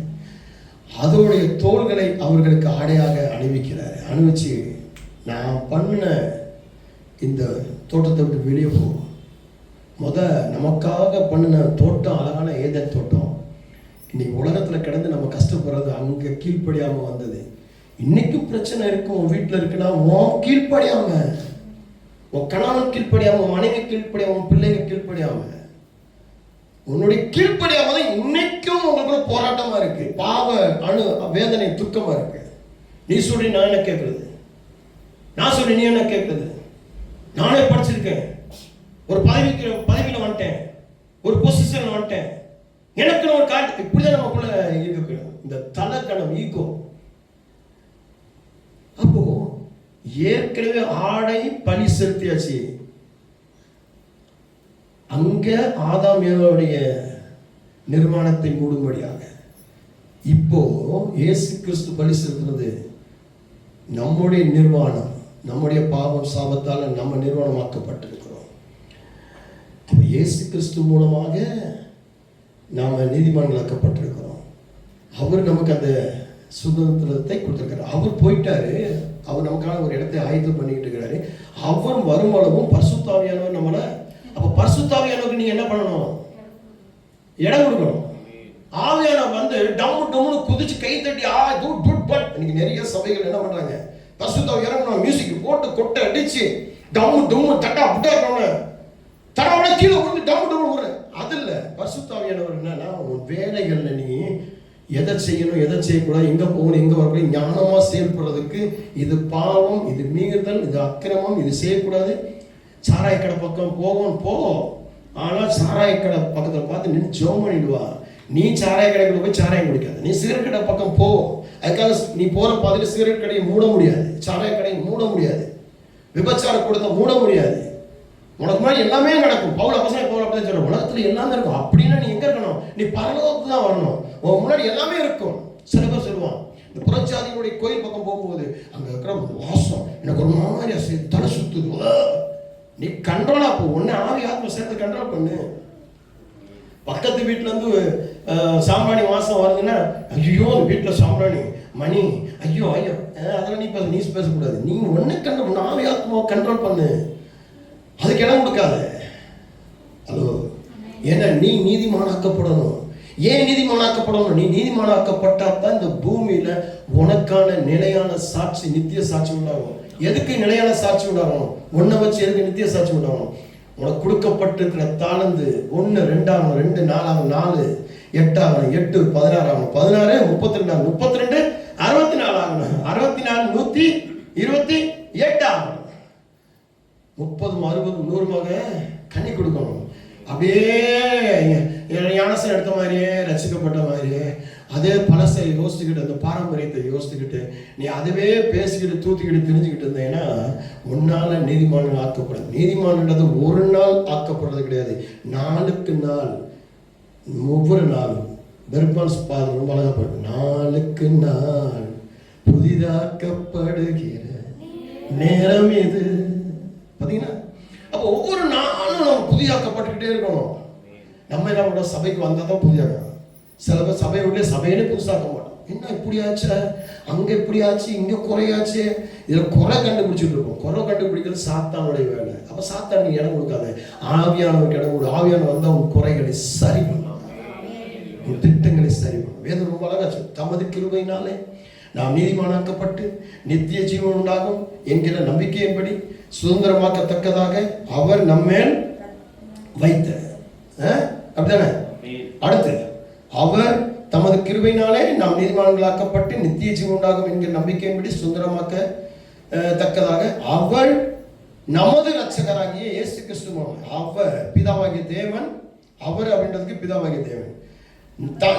அதோடைய தோள்களை அவர்களுக்கு ஆடையாக அணிவிக்கிறாரு. அணிவிச்சு நான் பண்ண இந்த தோட்டத்தை விட்டு வெளியே போகும். நமக்காக பண்ணின தோட்டம், அழகான ஏதேன் தோட்டம், இன்னைக்கு உலகத்தில் கிடந்து நம்ம கஷ்டப்படுறது அங்கே கீழ்ப்படியாமல் வந்தது. இன்னைக்கும் பிரச்சனை இருக்கும். உன் வீட்டில் இருக்குன்னா உன் கீழ்ப்படியாம, உன் கணவன் கீழ்ப்படியாம, உன் மனைவி கீழ்ப்படியாம, உன் பிள்ளைங்க கீழ்ப்படியாம, உன்னுடைய கீழ்ப்படியாம தான் இன்னைக்கும் உங்களுக்குள்ள போராட்டமா இருக்கு. பாவ வேதனை துக்கமா இருக்கு. நீ சொல்லி நான் என்ன கேட்கறது? நான் சொல்லி நீ என்ன கேட்கறது? நானே படிச்சிருக்கேன், ஒரு பதவியில் வந்துட்டேன், ஒரு பொசிஷன்ல வந்துட்டேன், எனக்கு ஒரு காட்டு. இப்படிதான் நமக்குள்ள இருக்கு இந்த தலக்கணம், ஈகோ. அப்போ ஏற்கனவே ஆடை பழி செலுத்தியாச்சு. அங்க ஆதாம் ஏவாளுடைய நிர்மாணத்தை மூடும்படியாக இப்போ இயேசு கிறிஸ்து பழி செலுத்துறது நம்முடைய நிர்வாணம். நம்முடைய பாவம் சாபத்தால் நம்ம நிர்வாணமாக்கப்பட்டிருக்கிறோம். இயேசு கிறிஸ்து மூலமாக நாம நீதிமான்களாக்கப்பட்டிருக்கிறோம். அவர் நமக்கு அந்த சுதந்திரத்தை கொடுத்திருக்கிறார். அவர் போயிட்டாரு. அவர் நமக்கான ஒரு இடத்தை ஆயத்தம் பண்ணிக்கிட்டு இருக்கிறாரு. அவர் வருமளவும் பரிசுத்தாவியானவர் நம்மளை. அப்ப பரிசுத்தாவியானவருக்கு நீங்க என்ன பண்ணணும்? இடம் கொடுக்கணும். ஆவியானவர் வந்து டம்மு டம்முன்னு குதிச்சு கை தட்டி இன்னைக்கு நிறைய சபைகள் என்ன பண்றாங்க? பரிசுத்தாவி இறங்கணும், மியூசிக் போட்டு கொட்டை அடிச்சு டம்மு டம்மு தட்டா புட்டா தடவை கீழே விழுந்து டம்மு டம்மு விடுற. அது இல்லை. பரிசுத்தாவியானவர் என்னன்னா, உன் வேலைகள்ல நீ எதை செய்யணும், எதை செய்யக்கூடாது, எங்க போகணும், எங்க வரக்கூடாது, ஞானமா செயல்படுறதுக்கு இது பாவம், இது மீறுதல், இது அக்கிரமம், இது செய்யக்கூடாது. சாராய கடை பக்கம் போகும். ஆனால் சாராய கடை பக்கத்தில் பார்த்து நின்று ஜோம் பண்ணிடுவா. நீ சாராய கடைக்குள்ள போய் சாராயம் குடிக்காது. நீ சிகரெட் கடை பக்கம் போ. அதுக்காக நீ போற பாதையில் சிகரெட் கடையை மூட முடியாது, சாராய கடையை மூட முடியாது, விபச்சார கூடத்தை மூட முடியாது. உனக்கு மாதிரி எல்லாமே நடக்கும். பவுல் அப்பதான் சொல்ற, உலகத்துல எல்லாமே இருக்கும். அப்படின்னா நீ எங்க இருக்கணும்? நீ பரலோகத்துக்கு தான் வரணும். உன் முன்னாடி எல்லாமே இருக்கும். சில பேர் சொல்லுவான், இந்த புறச்சாதியினுடைய கோயில் பக்கம் போகும்போது அங்க இருக்கிற வாசம் எனக்கு ஒரு மாதிரி தலை சுத்துது. நீ கண்ட்ரோலா போ. ஒன்னு ஆவி ஆத்ம சேர்த்து கண்ட்ரோல் பண்ணு. பக்கத்து வீட்டுல இருந்து சாம்பிராணி வாசம் வருதுன்னா, ஐயோ அந்த வீட்டுல சாம்பிராணி மணி, ஐயோ அதெல்லாம் நீ பேசக்கூடாது. நீ ஒன்னு கண்ட்ரோல், ஆவி ஆத்மாவை கண்ட்ரோல் பண்ணு. அதுக்கு இடம் கொடுக்காத. ஹலோ, ஏன்னா நீ நீதிமானாக்கப்படணும். ஏன் நீதிமானாக்கப்படணும்? நீ நீதிமானாக்கப்பட்டா தான் இந்த பூமியில உனக்கான நிலையான சாட்சி, நித்திய சாட்சி உண்டாகும். எதுக்கு நிலையான சாட்சி உண்டாகணும்? ஒன்றை வச்சு எதுக்கு நித்திய சாட்சி உண்டாகணும்? உனக்கு கொடுக்கப்பட்டிருக்கிற தாளந்து 1 2 ஆகணும், 2 4 ஆகணும், 4 8 ஆகணும், 8 16 ஆகணும், 16 32 ஆகணும், 32 64 ஆகணும், 64 128 ஆகணும், 30 60 100 கனி கொடுக்கணும். அப்படியே ஞானசம் எடுத்த மாதிரியே ரசிக்கப்பட்ட மாதிரியே அதே பழசை யோசிச்சுக்கிட்டு அந்த பாரம்பரியத்தை யோசிச்சுக்கிட்டு நீ அதுவே பேசிக்கிட்டு தூத்திக்கிட்டு தெரிஞ்சுக்கிட்டு இருந்தேன்னா உன்னால நீதிமான்கள் ஆக்கப்படாது. நீதிமான்ன்றது ஒரு நாள் ஆக்கப்படுறது கிடையாது, நாளுக்கு நாள், ஒவ்வொரு நாளும். பெர்பான்ஸ் பாதம் ரொம்ப அழகா போடும், நாளுக்கு நாள் புதிதாக்கப்படுகிற நேரம் இது. பார்த்தீங்கன்னா அப்போ ஒவ்வொரு நாளும் நம்ம புதிதாக்கப்பட்டுக்கிட்டே இருக்கணும். நம்ம என்ன கூட சபைக்கு வந்தால் தான் புதிதாக்கணும். சில பேர் சபையை விட்டு சபையிலே புதுசாக்க மாட்டோம். என்ன இப்படி ஆச்சு, அங்கே இப்படி ஆச்சு, இங்கே குறையாச்சு, இதில் குறை கண்டுபிடிச்சிட்டு இருக்கோம். குறை கண்டுபிடிக்கிறது சாத்தானுடைய வேலை. அப்போ சாத்தான் நீ இடம் கொடுக்காத, ஆவியானவருக்கு இடம் கொடு. ஆவியானவர் வந்தால் உன் குறைகளை சரி பண்ணலாம், உன் திட்டங்களை சரி பண்ணலாம். வேதம் ரொம்ப அழகாச்சு, தமது கிருபையினாலே நாம் நீதிமானாக்கப்பட்டு நித்திய ஜீவன் உண்டாகும் என்கிற நம்பிக்கையின்படி சுதந்திரமாக்கத்தக்கதாக அவர் நம்மேல் வைத்த, அப்படித்தானே? அடுத்து அவர் தமது கிருபையினாலே நாம் நீதிமான்களாக்கப்பட்டு நித்திய ஜீவன் உண்டாகும் என்கிற நம்பிக்கையின்படி சுதந்திரமாக்க தக்கதாக அவர் நமது இரட்சகராகிய இயேசு கிறிஸ்து மூலம், அவர் பிதாவாகிய தேவன், அவர் அப்படின்றதுக்கு பிதாவாகிய தேவன்,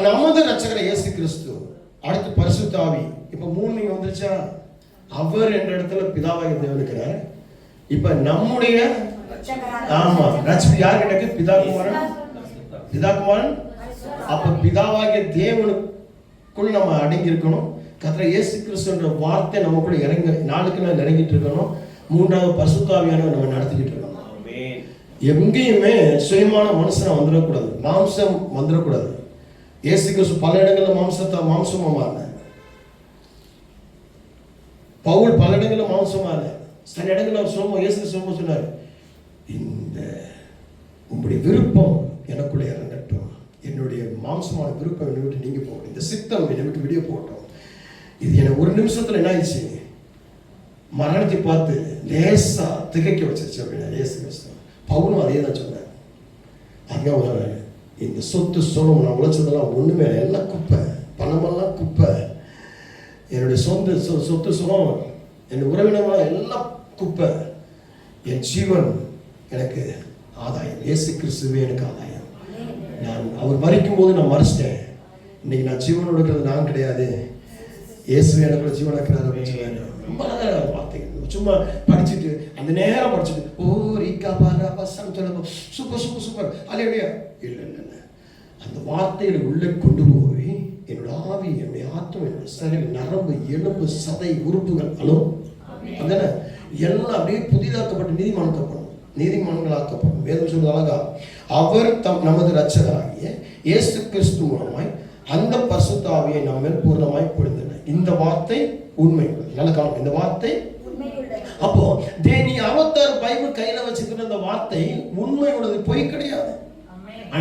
நமது இரட்சகர் இயேசு கிறிஸ்து, அடுத்து பரிசுத்த ஆவி. இப்ப 3 நீங்க வந்துருச்சா? அவர் என்ற இடத்துல பிதாவாகிய தேவன் இருக்கிறார். இப்ப நம்முடைய ஆமா ரட்சகர் யார் கிட்ட? பிதாகுமாரன். அப்ப பிதாவாகிய தேவனுக்குள் நம்ம அடங்கி இருக்கணும். கர்த்தர் இயேசு கிறிஸ்துன்ற வார்த்தை நமக்குள்ள இறங்க நாளுக்கு நாள் இறங்கிட்டு இருக்கணும். 3வது பரிசுத்த ஆவியானவர் நம்ம நடத்திக்கிட்டு இருக்கணும். எங்கேயுமே சுயமான மனுஷனை வந்துடக்கூடாது, மாம்சம் வந்துடக்கூடாது. இயேசு கிறிஸ்து பல இடங்கள்ல மாம்சமா மாறினார். பவுல் பல இடங்கள்ல மாம்சமா இல்ல, சில இடங்கள்ல அவர் இயேசு கிறிஸ்து சொன்னார், இந்த உங்களுடைய விருப்பம் எனக்குள்ளே இறங்கட்டும், என்னுடைய மாம்சமான விருப்பம் என்னை விட்டு நீங்க போகணும், இந்த சித்தம் என்னை விட்டு வெளியே போகட்டும். இது எனக்கு ஒரு நிமிஷத்துல என்ன ஆயிடுச்சு, மரணத்தை பார்த்து லேசா திகைக்க வச்சிருச்சு அப்படின்னா இயேசு கிறிஸ்து. பவுலும் அதே தான் சொன்னார். அங்கே இந்த சொத்து சுகம் நான் உழைச்சதெல்லாம் ஒண்ணுமே எல்லாம் குப்பை, பணமெல்லாம் குப்பை, என்னுடைய சொத்து சுகம் என் உறவினர்கள் எல்லாம் குப்பை, என் ஜீவன் எனக்கு ஆதாயம், இயேசு கிறிஸ்துவே எனக்கு ஆதாயம். நான் அவர் மரிக்கும் போது நான் மறைச்சிட்டேன், இன்னைக்கு நான் ஜீவனோடு இருக்கிறது நான் கிடையாது, இயேசுவே எனக்கு ஜீவன் இருக்கிறார் அப்படின்னு சொல்லுவாங்க. ரொம்ப அழகாக வார்த்தைகள் சும்மா படிச்சுட்டு அந்த நேரம் படிச்சுட்டு ஓ ரீக்கா பாரா பசம் சொல்ல சூப்பர் சூப்பர் சூப்பர் அல்லையா? இல்லை இல்லை இல்லை, அந்த வார்த்தைகளை உள்ளே கொண்டு போய் என்னோட ஆவி, என்னுடைய ஆத்மா, என்னோட சரீரம், நரம்பு, எலும்பு, சதை, உறுப்புகள் அலோ அதானே எல்லாம் அப்படியே புதிதாக்கப்பட்டு நீதிமான்களாக்கப்படும். வேதம் சொல்வது அழகா, அவர் நமது இரட்சகராகிய இயேசு கிறிஸ்து மூலமாய் அந்த பரிசுத்த ஆவியை நம்ம மேல் பூர்ணமாய் பொழிந்தனர். இந்த வார்த்தை உண்மை. நல்ல காலம், இந்த வார்த்தை அப்போ நீ 66 பைபிள் கையில வச்சுக்கிற அந்த வார்த்தை உண்மை உள்ளது, பொய் கிடையாது.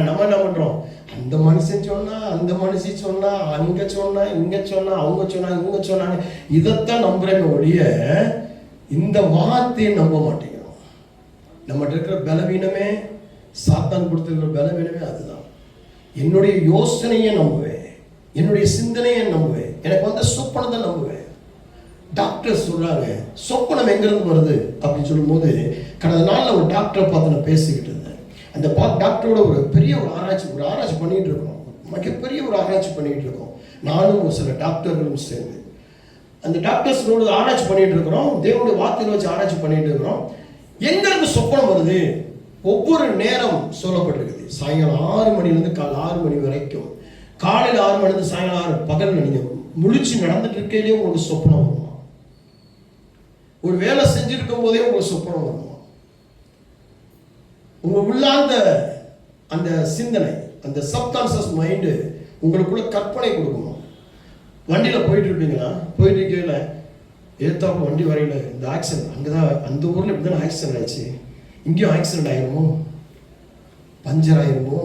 நம்ம என்ன பண்றோம், அந்த மனுஷன் சொன்னா, அந்த மனுஷி சொன்னா, அங்க சொன்னா, இங்க சொன்னா, அவங்க சொன்னா, இவங்க சொன்னாங்க, இதைத்தான் நம்புறேன்னு ஒழிய இந்த வார்த்தையை நம்ப மாட்டேங்கிறோம். நம்மகிட்ட இருக்கிற பலவீனமே, சாத்தான் கொடுத்திருக்கிற பலவீனமே அதுதான். என்னுடைய யோசனையை நம்புவேன், என்னுடைய சிந்தனையை நம்புவேன், எனக்கு வந்த சொப்பனத்தை நம்புவேன். டாக்டர் சொல்றாங்க சொப்பனம் எங்கிருந்து வருது அப்படின்னு சொல்லும் போது, கடந்த நாள்ல ஒரு டாக்டரை பார்த்து நான் பேசிக்கிட்டு இருந்தேன். அந்த டாக்டரோட ஒரு பெரிய ஆராய்ச்சி பண்ணிட்டு இருக்கோம், மிகப்பெரிய ஒரு ஆராய்ச்சி பண்ணிட்டு இருக்கோம். நானும் ஒரு சில டாக்டர்களும் சேர்ந்து அந்த டாக்டர்ஸோட ஆராய்ச்சி பண்ணிட்டு இருக்கிறோம், தேவனுடைய வார்த்தைகளை வச்சு ஆராய்ச்சி பண்ணிட்டு இருக்கிறோம். எங்கிருந்து சொப்பனம் வருது? ஒவ்வொரு நேரம் சொல்லப்பட்டிருக்குது. சாயங்காலம் 6 மணிலேருந்து காலை 6 மணி வரைக்கும், காலையில் 6 மணிலேருந்து சாயங்காலம் 6 பகல் நீங்க முழிச்சு நடந்துட்டு இருக்கையிலேயே உங்களுக்கு சொப்பனம் வருமா? ஒரு வேலை செஞ்சிருக்கும் போதே உங்களுக்கு சொப்பனம் வருமா? உங்க உள்ளார்ந்த அந்த சிந்தனை, அந்த சப்கான்சியஸ் மைண்டு உங்களுக்குள்ள கற்பனை கொடுக்கணும். வண்டியில போயிட்டு இருப்பீங்களா, போயிட்டு இருக்கையில ஏத்தாப்புல வண்டி வரையில இந்த ஆக்சிடென்ட், அங்கதான் அந்த ஊர்ல இப்படிதான் ஆக்சிடென்ட் ஆயிடுச்சு, இங்கேயும் ஆக்சிடென்ட் ஆயிருமோ, பஞ்சர் ஆயிருமோ,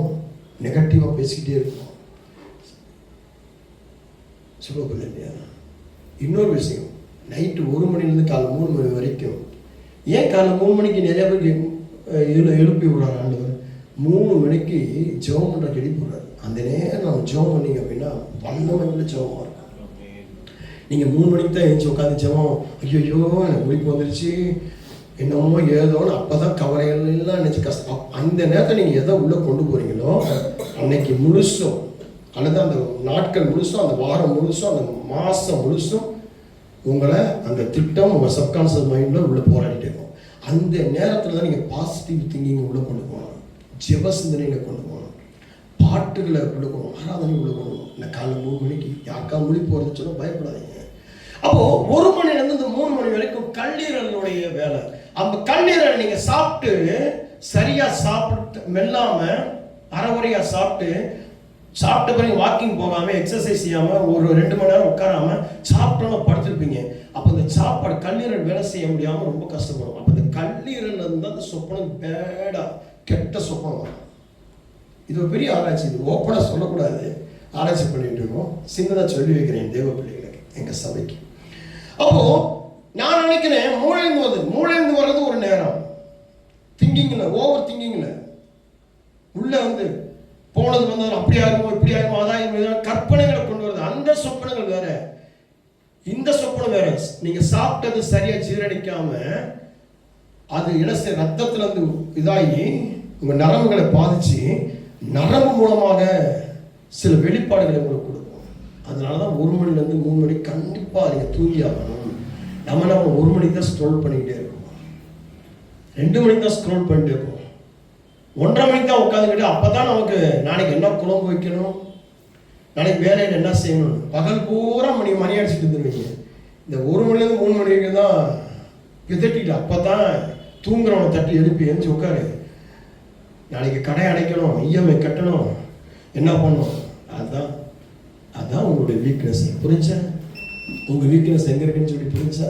நெகட்டிவா பேசிக்கிட்டே இருக்கும். சொல்லப்படுது இல்லையா? இன்னொரு விஷயம், நைட்டு 1 மணிலேருந்து காலை 3 மணி வரைக்கும். ஏன் காலை 3 மணிக்கு நிறைய பேருக்கு எழுப்பி விடுறாரு ஆண்டவர்? 3 மணிக்கு ஜெபம் பண்ணுறதுக்கு எழுப்பி விடுறாரு. அந்த நேரம் நம்ம ஜெபம் பண்ணிங்க அப்படின்னா வல்லமை உள்ள ஜெபமாக இருக்கும். நீங்கள் 3 மணிக்கு தான் எழுந்து உட்காந்து ஜெபம், ஐயோ எனக்கு முடிப்பு வந்துருச்சு என்னமோ ஏதோன்னு அப்போ தான் கவலைகள்லாம் நினச்சி கஷ்டம். அந்த நேரத்தை நீங்கள் எதை உள்ளே கொண்டு போகிறீங்களோ அன்னைக்கு முழுசும், அல்லது அந்த நாட்கள் முழுசும், அந்த வாரம் முழுசும், அந்த மாதம் முழுசும் உங்களை அந்த திட்டம் உங்கள் சப்கான்ஷியஸ் மைண்டில் உள்ளே போராடிட்டே இருக்கும். அந்த நேரத்தில் தான் நீங்கள் பாசிட்டிவ் திங்கிங் உள்ளே கொண்டு போகணும், ஜெப சிந்தனைகளை கொண்டு போகணும், பாட்டுகளை உள்ளே போகணும், ஆராதனை உள்ளே போகணும். இந்த காலை 3 மணிக்கு யாருக்கா மொழி போகிறது சொன்னால் பயப்படாதீங்க. அப்போ 1 மணிலேருந்து இந்த 3 மணி வரைக்கும் கல்லீரலுடைய வேலை. அந்த கல்லீரல் நீங்க சாப்பிட்டு சரியா சாப்பிட்டு மெல்லாம அரைகுறையா சாப்பிட்ட பிறகு வாக்கிங் போகாம எக்ஸசைஸ் செய்யாம ஒரு 2 மணி நேரம் உட்காராம சாப்பிட்டோன்னு படுத்திருப்பீங்க. அப்போ இந்த சாப்பாடு கல்லீரல் வேலை செய்ய முடியாம ரொம்ப கஷ்டப்படும். அப்போ இந்த கல்லீரல் இருந்தால் அந்த சொப்பனம் பேடா கெட்ட சொப்பனம் வரும். இது ஒரு பெரிய ஆராய்ச்சி. இது ஓப்பனா சொல்லக்கூடாது, ஆராய்ச்சி பண்ணிட்டு இருக்கோம். சின்னதாக சொல்லி வைக்கிறேன் தேவ பிள்ளைகளுக்கு, எங்க சபைக்கு. அப்போ நான் நினைக்கிறேன் மூளைந்து வர்றது ஒரு நேரம், திங்கிங்ல ஓவர் திங்கிங்ல உள்ள வந்து போனது வந்தாலும் அப்படி ஆகுமோ இப்படி ஆகுமோ அதான் கற்பனைகளை கொண்டு வருது. அந்த சொப்பனங்கள் வேற, இந்த சொப்பனம் வேற. நீங்க சாப்பிட்டது சரியா ஜீரணிக்காம அது இனசை ரத்தத்துல இருந்து இதாகி உங்க நரம்புகளை பாதிச்சு நரம்பு மூலமாக சில வெளிப்பாடுகளை உங்களுக்கு கொடுக்கும். அதனாலதான் 1 மணிலேருந்து 3 மணி கண்டிப்பா நீங்க தூங்கி ஆகணும். நம்ம 1 மணிக்கு தான் ஸ்க்ரோல் பண்ணிக்கிட்டே இருக்கோம், 2 மணிக்கு தான் ஸ்க்ரோல் பண்ணிட்டே இருக்கோம், 1:30 மணிக்கு தான் உட்காந்துக்கிட்டு அப்பதான் நமக்கு நாளைக்கு என்ன குழம்பு வைக்கணும், நாளைக்கு வேலையில் என்ன செய்யணும், பகல் பூரா மணி அடிச்சுட்டு இருந்துருவீங்க. இந்த 1 மணிலேருந்து 3 மணி வரைக்கும் தான் பிதட்டிட்டு அப்பதான் தூங்குறவனை தட்டி எழுப்பி எழுந்து உட்காரு, நாளைக்கு கடை அடைக்கணும், இஎம்ஐ கட்டணும், என்ன பண்ணணும். அதான் உங்களுடைய வீக்னஸ். புரிஞ்சா? உங்க வீக்னஸ் எங்க இருக்குன்னு சொல்லி புரிஞ்சா?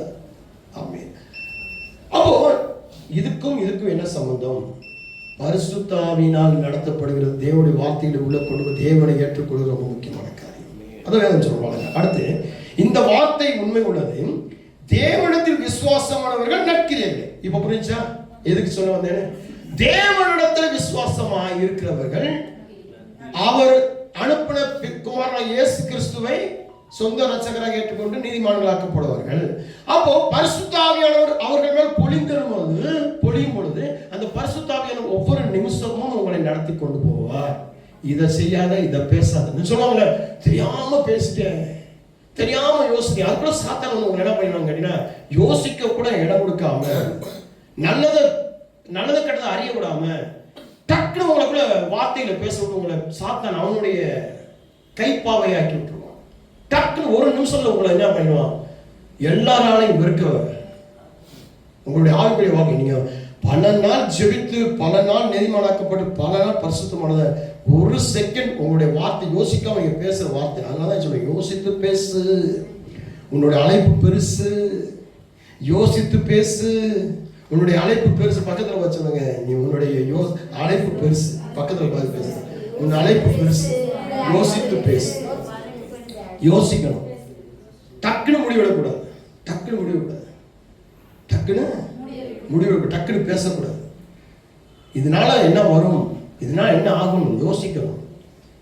ஆமென். அப்போ இதுக்கும் என்ன சம்பந்தம்? பரிசுத்த ஆவியினால் நடத்தப்படுகிறது தேவனுடைய வார்த்தைகளை உள்ள கொண்டு தேவனை ஏற்றுக்கொள்வது ரொம்ப முக்கியமான காரியம். அதான் சொல்லுவாங்க. அடுத்து, இந்த வார்த்தை உண்மை உள்ளது, தேவனிடத்தில் விசுவாசமானவர்கள் நற்கிரியர்கள். இப்ப புரிஞ்சா எதுக்கு சொல்ல வந்தேன்? தேவனிடத்தில் விசுவாசமா இருக்கிறவர்கள், அவர் அனுப்பின குமாரனாகிய இயேசு கிறிஸ்துவை சொந்த ரட்சகராக ஏற்றுக்கொண்டு நீதிமான்களாக்கப்படுவார்கள். அப்போ பரிசுத்த ஆவியானவர் அவர்கள் மேல் பொழியும் பொழுது அந்த பரிசுத்த ஆவியானவர் ஒவ்வொரு நிமிஷமும் உங்களை நடத்தி கொண்டு போவார். இதை செய்யாத, இதை பேசாத சொல்லுவாங்க. தெரியாம பேசிட்டேன், தெரியாம யோசிக்க, அதுக்குள்ள சாத்தான் உங்களை என்ன பண்ணிடுவாங்க கேட்டீங்கன்னா, யோசிக்க கூட இடம் கொடுக்காம, நல்லதை கெட்டதை அறிய விடாம, டக்குனு உங்களுக்குள்ள வார்த்தையில பேச விட்டு உங்களை சாத்தான் அவனுடைய கைப்பாவையாக்கி விட்டுருவான். டக்குனு ஒரு நிமிஷத்துல உங்களை என்ன பண்ணுவான்? எல்லாராலையும் வெறுக்க. உங்களுடைய ஆவிக்குரிய வாக்கு நீங்க பல நாள் ஜெபித்து, பல நாள் நீதிமானாக்கப்பட்டு, பல நாள் பரிசுத்தமானத, ஒரு செகண்ட் உங்களுடைய வார்த்தை யோசிக்காம நீங்க பேசுற வார்த்தை. அதனாலதான் சொல்லுங்க, யோசித்து பேசு. உன்னுடைய அழைப்பு பெருசு, யோசித்து பேசு. உன்னுடைய அழைப்பு பெருசு. பக்கத்துல வச்சுருங்க, நீ உன்னுடைய அழைப்பு பெருசு. பக்கத்துல பார்த்து பேசு, உன் அழைப்பு பெருசு. யோசித்து பேசு. யோசிக்கணும். டக்குன்னு முடிவிடக்கூடாது, டக்குன்னு பேசக்கூடாது. இதனால என்ன வரும், இதனால என்ன ஆகும் யோசிக்கணும்.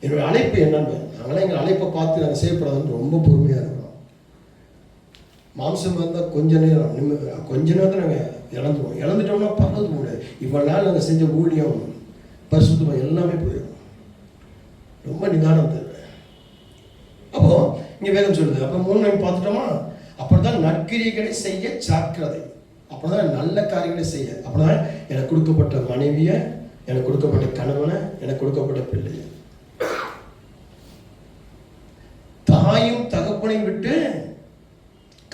என்னுடைய அழைப்பு என்னன்னு, நாங்களாம் எங்கள் அழைப்பை பார்த்து நாங்கள் செய்யப்படாதுன்னு ரொம்ப பொறுமையா இருக்கிறோம். மாம்சம் இருந்தால் கொஞ்ச நேரத்தில் நாங்கள் இழந்துட்டோம்னா பறந்து முடியாது. இவ்வளவு நாள் நாங்கள் செஞ்ச ஊழியம், பரிசுத்தம் எல்லாமே போயிடும். ரொம்ப நிதானம் தேவை. அப்போ இங்க வேதம் சொல்லுது. அப்ப 3 நாள் பார்த்துட்டோமா? அப்படிதான் நற்கிரியைகளை செய்ய ஜாக்கிரதை. அப்படிதான் நல்ல காரியங்களை செய்ய. அப்படிதான் எனக்கு கொடுக்கப்பட்ட மனைவியை, எனக்கு கொடுக்கப்பட்ட கணவனை, எனக்கு கொடுக்கப்பட்ட பிள்ளையை, தாயும் தகப்பனையும் விட்டு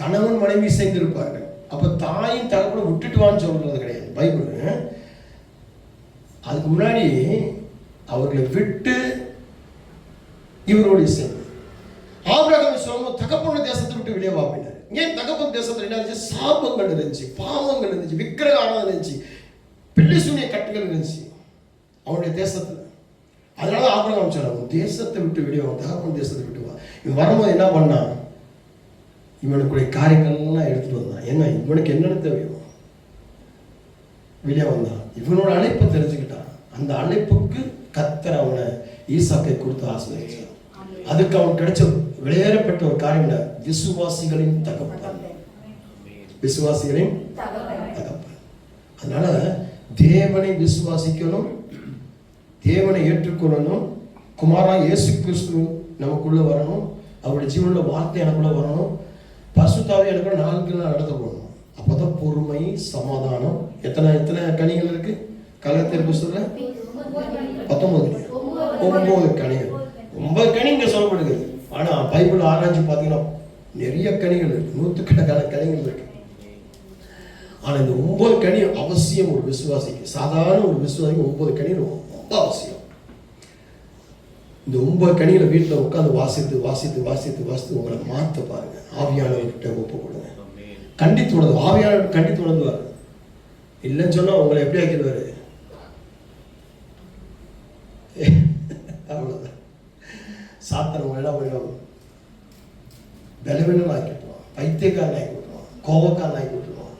கணவன் மனைவி செய்திருப்பார்கள். அப்ப தாயும் தகப்பனை விட்டுட்டு வான்னு சொல்றது கிடையாது பைபிள். அதுக்கு முன்னாடி அவர்களை விட்டு இவரோடு சேர்ந்து ஆபிரகாம் சொல்லும்போது தகப்பன தேசத்தை விட்டு வெளியே வாப்பினார். ஏன் தகப்பன் தேசத்துல என்ன இருந்துச்சு? சாபங்கள் இருந்துச்சு, பாவங்கள் இருந்துச்சு, விக்கிரக ஆராதனை இருந்துச்சு, பிள்ளை சூனிய கட்டுகள் இருந்துச்சு அவனுடைய தேசத்துல. அதனால ஆபிரகாம் சொன்னாங்க, தேசத்தை விட்டு வெளியே வா, தகப்பன் தேசத்தை விட்டு வா. இவன் வரும்போது என்ன பண்ணான்? இவனுக்குடைய காரியங்கள்லாம் எடுத்துட்டு வந்தான். ஏன்னா இவனுக்கு என்னென்ன தேவையோ வெளியே வந்தான். இவனோட அழைப்பை தெரிஞ்சுக்கிட்டான். அந்த அழைப்புக்கு கர்த்தர் அவனை ஈசாக்கை கொடுத்து ஆசீர்வதிச்சான். அதுக்கு அவன் கிடைச்ச விளையாடப்பட்ட ஒரு காரியம் என்ன? விசுவாசிகளின் தகப்பன். விசுவாசிகளின் தகப்பன். அதனால தேவனை விசுவாசிக்கணும், தேவனை ஏற்றுக்கொள்ளணும். குமாரா இயேசு கிறிஸ்து நமக்குள்ள வரணும், அவருடைய ஜீவனுள்ள வார்த்தை எனக்குள்ள வரணும், பரிசுத்தாவி எனக்குள்ள நான்கு நடத்த போகணும். அப்பதான் பொறுமை, சமாதானம். எத்தனை எத்தனை கனிகள் இருக்கு கலாத்தியர் புஸ்தகத்துல? 9 கனிகள். 9 கனி இங்க சொல்லப்படுகிறது. ஆனா பைபிள் ஆராய்ச்சி பார்த்தீங்கன்னா நிறைய கனிகள் இருக்கு, 100கணக்கான கனிகள் இருக்கு. ஆனா இந்த 9 கனி அவசியம் ஒரு விசுவாசிக்கு. சாதாரண ஒரு விசுவாசிக்கு 9 கனி ரொம்ப அவசியம். இந்த 9 கனிகளை வீட்டில் உட்காந்து வாசித்து வாசித்து வாசித்து வாசித்து உங்களை மாற்ற பாருங்க. ஆவியானவர்கிட்ட ஒப்பு கொடுங்க. கண்டித்து உணர்ந்து, ஆவியானவர் கண்டித்து உணர்ந்துவார். இல்லைன்னு சொன்னா உங்களை எப்படி ஆக்கிடுவாரு? அவ்வளவுதான். சாத்தன் உங்களை என்ன பண்ணுவாங்க? பலவீனம் ஆக்கி விட்டுருவான், பைத்தியக்காரன் ஆக்கி விட்டுருவான், கோபக்காரன் ஆக்கி விட்டுருவான்,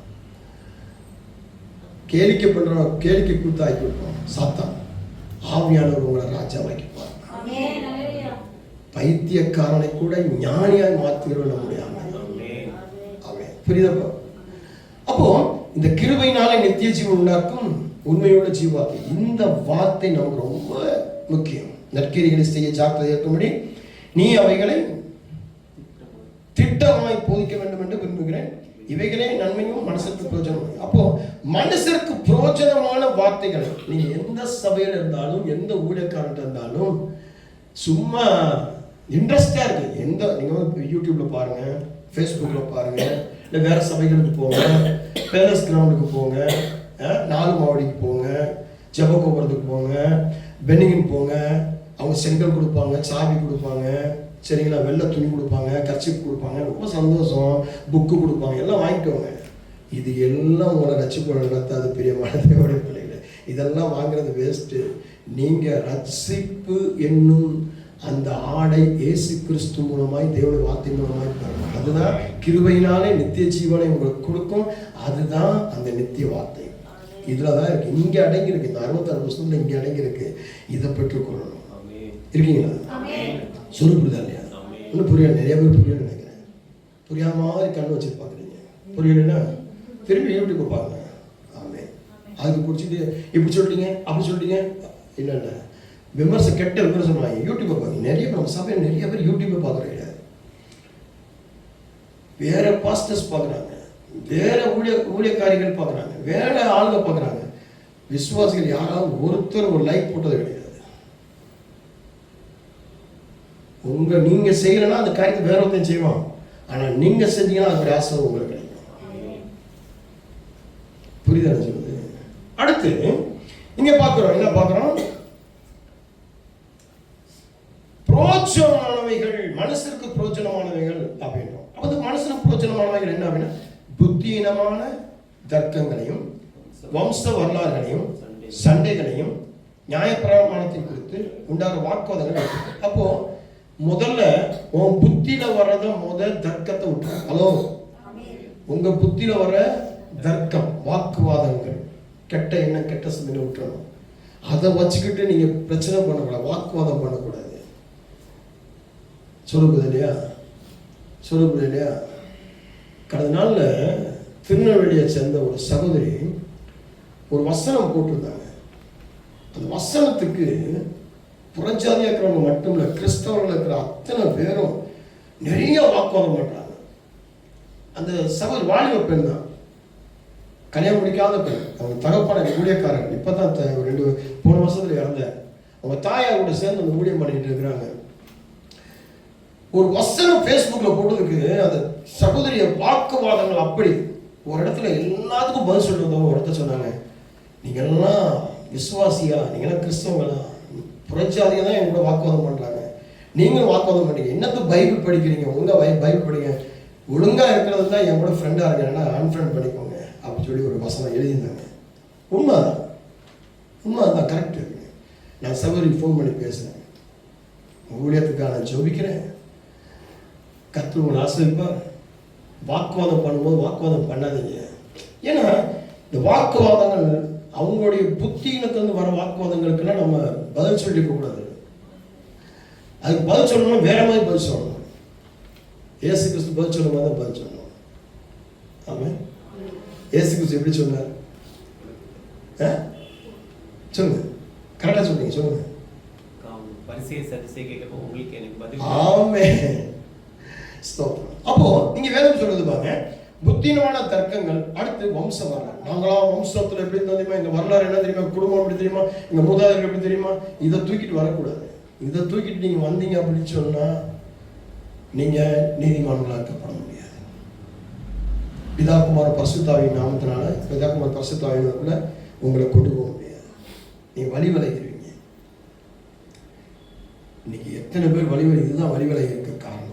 கேளிக்கை பண்றவன் கேளிக்கை கூத்து ஆக்கி விட்டுருவான் சாத்தான். ஆவியானவர் உங்களை ராஜாவாக்கிப்பார். பைத்தியக்காரனை கூட ஞானியாய் மாற்றுகிறோம் நம்முடைய அவன். புரியுதப்பா? அப்போ இந்த கிருபையினாலே நித்திய ஜீவன் உண்டாக்கும் உண்மையோட ஜீவாக்கி. இந்த வார்த்தை நமக்கு ரொம்ப முக்கியம். நற்கிரிகளை செய்ய ஜாக்கிரதை இருக்கும்படி நீ அவைகளை திட்டமாய் போதிக்க வேண்டும் என்று விரும்புகிறேன். இவைகளே நன்மையும் மனசுக்கு பிரயோஜனம். அப்போ மனசிற்கு பிரயோஜனமான வார்த்தைகளை நீங்க எந்த சபையில் இருந்தாலும், எந்த ஊழியக்காரன் இருந்தாலும், சும்மா இன்ட்ரெஸ்டா இருக்கு. எந்த நீங்க யூடியூப்ல பாருங்க, ஃபேஸ்புக்ல பாருங்க, இல்லை வேற சபைகளுக்கு போங்க, பேலஸ் கிரவுண்டுக்கு போங்க, 4 மாவடிக்கு போங்க, ஜெபகோபுரத்துக்கு போங்க, பென்னிங்கின் போங்க. அவங்க செங்கல் கொடுப்பாங்க, சாவி கொடுப்பாங்க, சரிங்களா, வெள்ளை துணி கொடுப்பாங்க, கர்ச்சிப் கொடுப்பாங்க, ரொம்ப சந்தோஷம், புக்கு கொடுப்பாங்க, எல்லாம் வாங்கிக்கோங்க. இது எல்லாம் உங்களை ரட்சிப்பு நடத்தாது பிரியமான தேவனுடைய பிள்ளைகளை. இதெல்லாம் வாங்குறது வேஸ்ட்டு. நீங்கள் ரட்சிப்பு என்னும் அந்த ஆடை இயேசு கிறிஸ்து மூலமாய் தேவனுடைய வார்த்தை மூலமாய் பெறணும். அதுதான் கிருபையினாலே நித்திய ஜீவனை உங்களுக்கு கொடுக்கும். அதுதான் அந்த நித்திய வார்த்தை. இதுல தான் இருக்கு, இங்க அடங்கி இருக்கு. இந்த 66 புத்தகத்துல இங்க அடங்கி இருக்கு. இதை பெற்றுக்கொள்ளணும். இருக்கீங்களா? சுருப்புதா இல்லையா? இன்னும் புரியல. நிறைய பேர் புரியல நினைக்கிறேன். புரியாத மாதிரி கண்ணு வச்சுட்டு பாக்குறீங்க. புரியலன்னா திரும்பி யூடியூப் பாருங்க. ஆமே. அதுக்கு பிடிச்சிட்டு இப்படி சொல்லிட்டீங்க, அப்படி சொல்லிட்டீங்க. இல்லை இல்லை, விமர்சனம், கெட்ட விமர்சனம் வாங்கி யூடியூப்பை பார்க்க. நிறைய பேர் நம்ம சபையில் நிறைய பேர் யூடியூப்பை பார்க்குறது கிடையாது. வேற பாஸ்டர்ஸ் பார்க்குறாங்க, வேற ஊழியக்காரிகள் பார்க்குறாங்க, வேற ஆளுங்க பார்க்குறாங்க. விசுவாசிகள் யாராவது ஒருத்தர் ஒரு லைக் போட்டது கிடையாது. நீங்க செய்யலன்னா அந்த காரியத்தை வேற ஒருத்தன் செய்வான். ஆனா நீங்க செஞ்சீங்கன்னா அது ஆசை உங்களுக்கு கிடைக்கும். புரியுதா சொல்லுது? அடுத்து இங்க பார்க்கிறோம், என்ன பார்க்கிறோம்? புரோஜனமானவைகள், மனசுக்கு புரோஜனமானவைகள் அப்படின்றோம். அப்ப மனசுக்கு புரோஜனமானவைகள் என்ன அப்படின்னா, புத்தியினமான தர்க்கங்களையும் வம்ச வரலாறுகளையும் சண்டைகளையும் நியாயப்பிரமாணத்தை குறித்து உண்டான வாக்குவாதங்கள். அப்போ முதல்ல உன் புத்தியில வர்றத தர்க்கத்தை விட்டு, ஹலோ, உங்க புத்தியில வர தர்க்கம், வாக்குவாதங்கள், கெட்ட எண்ணம், கெட்ட சிந்தனை விட்டுறணும். அதை வச்சுக்கிட்டு நீங்க பிரச்சனை பண்ணக்கூடாது, வாக்குவாதம் பண்ணக்கூடாது. சொல்லுது இல்லையா? சொல்லுது இல்லையா? கடந்த நாள்ல திருநெல்வேலியை சேர்ந்த ஒரு சகோதரி ஒரு வசனம் போட்டிருந்தாங்க. அந்த வசனத்துக்கு புறஜாதியா இருக்கிறவங்க மட்டும் இல்லை, கிறிஸ்தவர்கள் இருக்கிற அத்தனை பேரும் நிறைய வாக்குவாதம் பண்றாங்க. அந்த சகோதரி வாலிப பெண் தான், கல்யாணம் முடிக்காத பெண். அவங்க தகப்பான ஊழியக்காரன், இப்பதான் 2 போன வருஷத்துல இறந்த. அவங்க தாயார் கூட சேர்ந்து அந்த ஊழியம் பண்ணிட்டு இருக்கிறாங்க. ஒரு வசனம் ஃபேஸ்புக்ல போட்டதுக்கு அந்த சகோதரிய வாக்குவாதங்கள் அப்படி. ஒரு இடத்துல எல்லாத்துக்கும் பதில் சொல்லிட்டு வந்தவங்க ஒரு இடத்த சொன்னாங்க, நீங்க எல்லாம் விசுவாசியா, நீங்க எல்லாம் கிறிஸ்தவங்களா, புறஜாதியா தான் என் கூட வாக்குவாதம் பண்றாங்க, நீங்களும் வாக்குவாதம் பண்ணீங்க, என்னத்துக்கு பைபிள் படிக்கிறீங்க, ஒழுங்கா பைபிள் படிங்க, ஒழுங்கா இருக்கிறது தான் என் கூட ஃப்ரெண்டா இருக்கேன்னா அன்ஃப்ரெண்ட் பண்ணிக்கோங்க அப்படின்னு சொல்லி ஒரு வசனம் எழுதியிருந்தாங்க. உண்மைதான், உண்மைதான், கரெக்ட். நான் சகோதரிக்கு ஃபோன் பண்ணி பேசுறேன், ஊழியத்துக்காக நான் ஜெபிக்கிறேன், கர்த்தர் உங்களை ஆசீர்வதிப்பார், வாக்குவாதம் பண்ணும்போது வாக்குவாதம் பண்ணாதீங்க. ஏன்னா இந்த வாக்குவாதங்கள் அவங்களுடைய புத்தியினத்திலிருந்து வர வாக்குவாதங்களுக்கெல்லாம் நம்ம பதில் சொல்லிக்க கூடாது. அதுக்கு பதில் சொல்லணும்னா வேற மாதிரி பதில் சொல்லணும். இயேசு கிறிஸ்து பதில் சொல்லும் போது தான் பதில் சொல்லணும். ஆமாம். இயேசு கிறிஸ்து எப்படி சொன்னார்? சொல்லுங்க, கரெக்டாக சொல்லுங்க, சொல்லுங்க. அப்போ நீங்க வேதம் சொல்றது பாருங்க, புத்தினமான தர்க்கங்கள். அடுத்து வம்சம் வரலாம். நாங்களாம் வம்சத்துல எப்படி தெரியுமா, இந்த வரலாறு என்ன தெரியுமா, குடும்பம் எப்படி தெரியுமா, எங்க மூதாதையர்கள் எப்படி தெரியுமா, இதை தூக்கிட்டு வரக்கூடாது. இதை தூக்கிட்டு நீங்க வந்தீங்க அப்படின்னு சொன்னா நீங்க நீதிமான்களாக்கப்பட முடியாது. பிதாகுமார பரிசுத்தாவியின் நாமத்தினால, பிதாகுமார பரிசுத்தாவியினருக்குள்ள உங்களை கொண்டு போக முடியாது. நீங்க வழி விளைகிறீங்க. இன்னைக்கு எத்தனை பேர் வழிவலை, இதுதான் வழிவலை இருக்க காரணம்.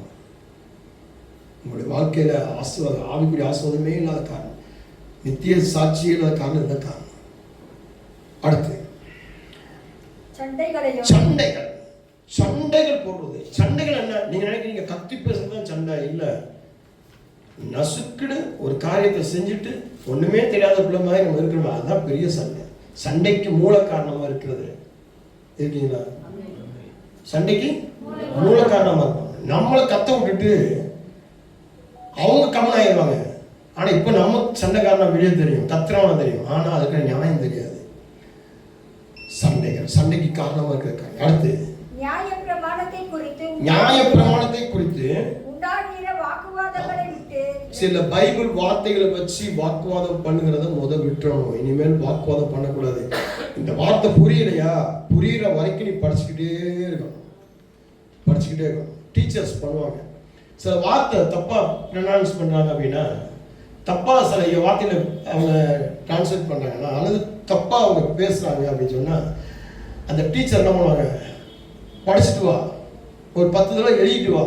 உங்களுடைய வாழ்க்கையில ஆசீர்வாதம், ஆவிக்குரிய ஆசீர்வாதமே இல்லாத காரணம், நித்திய சாட்சியே இல்லாத காரணம் இந்த காரணம். அடுத்து சண்டைகள். சண்டைகள் போடுறது. சண்டைகள் என்ன? நீங்க நினைக்கிறீங்க கத்தி பேசுறதுதான் சண்டை. இல்ல, நசுக்குன்னு ஒரு காரியத்தை செஞ்சுட்டு ஒண்ணுமே தெரியாத பிள்ளை மாதிரி நம்ம இருக்கிறோம், அதுதான் பெரிய சண்டை. சண்டைக்கு மூல காரணமா இருக்கிறது இருக்கீங்களா? சண்டைக்கு மூல காரணமா இருக்கும். நம்மளை கத்த விட்டுட்டு அவங்க கம்மன் ஆயிடுவாங்க. ஆனா இப்ப நம்ம சண்டைக்காரனா வெளியே தெரியும், கத்துறவன தெரியும், ஆனா அதுக்கு நியாயம் தெரியாது. சண்டைகள் சண்டைக்கு காரணமா இருக்க. அடுத்து நியாய பிரமாணத்தை குறித்து சில பைபிள் வார்த்தைகளை வச்சு வாக்குவாதம் பண்ணுகிறத விட்டுறணும். இனிமேல் வாக்குவாதம் பண்ணக்கூடாது. இந்த வார்த்தை புரியலையா, புரியுற வரைக்கும் நீ படிச்சுக்கிட்டே இருக்கணும். டீச்சர்ஸ் பண்ணுவாங்க, சில வார்த்தை தப்பா ப்ரொனவுன்ஸ் பண்றாங்க அப்படின்னா, தப்பா சில வார்த்தையில அவங்க டிரான்ஸ்லேட் பண்றாங்கன்னா, அல்லது தப்பா அவங்க பேசுறாங்க அப்படின்னு சொன்னா, அந்த டீச்சர் என்ன பண்ணுவாங்க, படிச்சுட்டு வா, ஒரு 10 தடவை எழுதிட்டு வா,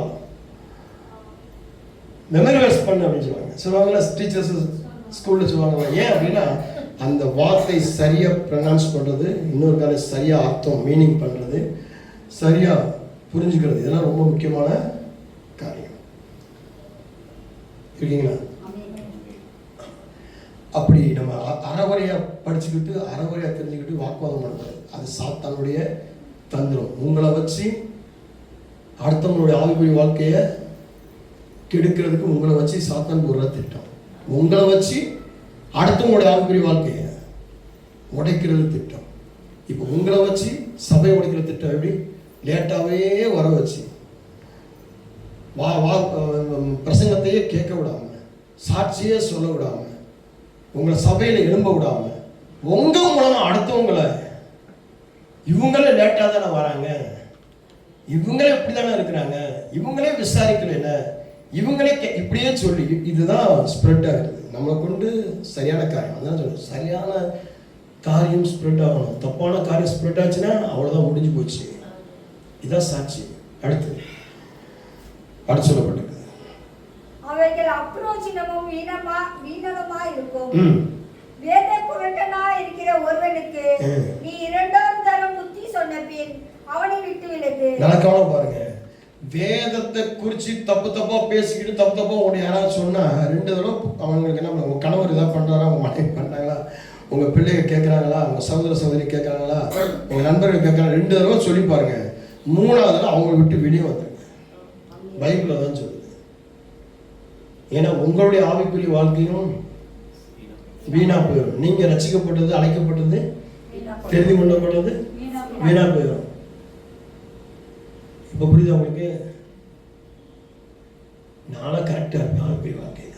மெமரைஸ் பண்ணு அப்படின்னு சொல்லுவாங்கல்ல டீச்சர்ஸ் ஸ்கூல்ல சொல்லுவாங்க. ஏன் அப்படின்னா அந்த வார்த்தை சரியா ப்ரொனவுன்ஸ் பண்றது, இன்னொரு காலம் சரியா அர்த்தம் மீனிங் பண்றது, சரியா புரிஞ்சுக்கிறது, இதெல்லாம் ரொம்ப முக்கியமான காரியம். இருக்கீங்களா? அப்படி நம்ம அறவரையா படிச்சுக்கிட்டு அறவரையா தெரிஞ்சுக்கிட்டு வாக்குவாதம் பண்ணக்கூடாது. அது சாத்தானுடைய தந்திரம். உங்களை வச்சு அடுத்தவங்களுடைய ஆவிக்குரிய வாழ்க்கையை கெடுக்கிறதுக்கு உங்களை வச்சு சாத்தான் போடுற திட்டம். உங்களை வச்சு அடுத்தவங்களுடைய ஆவிக்குரிய வாழ்க்கையை உடைக்கிறது திட்டம். இப்போ உங்களை வச்சு சபை உடைக்கிற திட்டம் எப்படி? லேட்டாவே வர வச்சு பிரசங்கத்தையே கேட்க விடாம, சாட்சியே சொல்ல விடாம, உங்களை சபையில எழும்ப விடாம, உங்க மூலமா அடுத்தவங்களை, இவங்களே லேட்டா தானே வராங்க, இவங்களே இப்படிதானே இருக்கிறாங்க, இவங்களே விசாரிக்கல, இவங்களே இப்படியே சொல்லி இதுதான் ஸ்ப்ரெட் ஆகுது. நம்மளை கொண்டு சரியான காரியம், அதான் சொல்லுவோம், சரியான காரியம் ஸ்ப்ரெட் ஆகணும். தப்பான காரியம் ஸ்ப்ரெட் ஆச்சுன்னா அவ்வளோதான், முடிஞ்சு போச்சு. இதான் சாட்சி. அடுத்து சொல்லப்பட்டிருக்கு, அவைகள் அப்ரோஜனமும் வீணமா இருக்கும். வேத புரட்டனா இருக்கிற ஒருவனுக்கு நீ 2ஆம் தரம் புத்தி சொன்ன பின் அவனை விட்டு விலகு. நடக்காம பாருங்க, வேதத்தை குறிச்சு தப்பா பேசிக்கிட்டு தப்பா உடைய யாராவது சொன்னா 2 தடவை அவங்களுக்கு என்ன, உங்க கணவர் இதாக பண்றாரா, உங்க மனைவி பண்றாங்களா, உங்க பிள்ளைங்க கேட்கறாங்களா, உங்க சகோதரி கேட்கறாங்களா, உங்க நண்பர்கள் கேட்கறாங்க, 2 தடவை சொல்லி பாருங்க. 3ஆவது தடவை அவங்களை விட்டு வெளியே வந்துருங்க. பைபிள்ல தான் சொல்லுது. ஏன்னா உங்களுடைய ஆவிக்குரிய வாழ்க்கையும் வீணா போயிடும். நீங்க ரசிக்கப்பட்டது, அழைக்கப்பட்டது, தெரிந்து கொள்ளப்பட்டது வீணா போயிடும். இப்ப புரியுதா உங்களுக்கு? நானும் கரெக்டா இருப்பேன் ஆவிக்குரிய வாழ்க்கையில.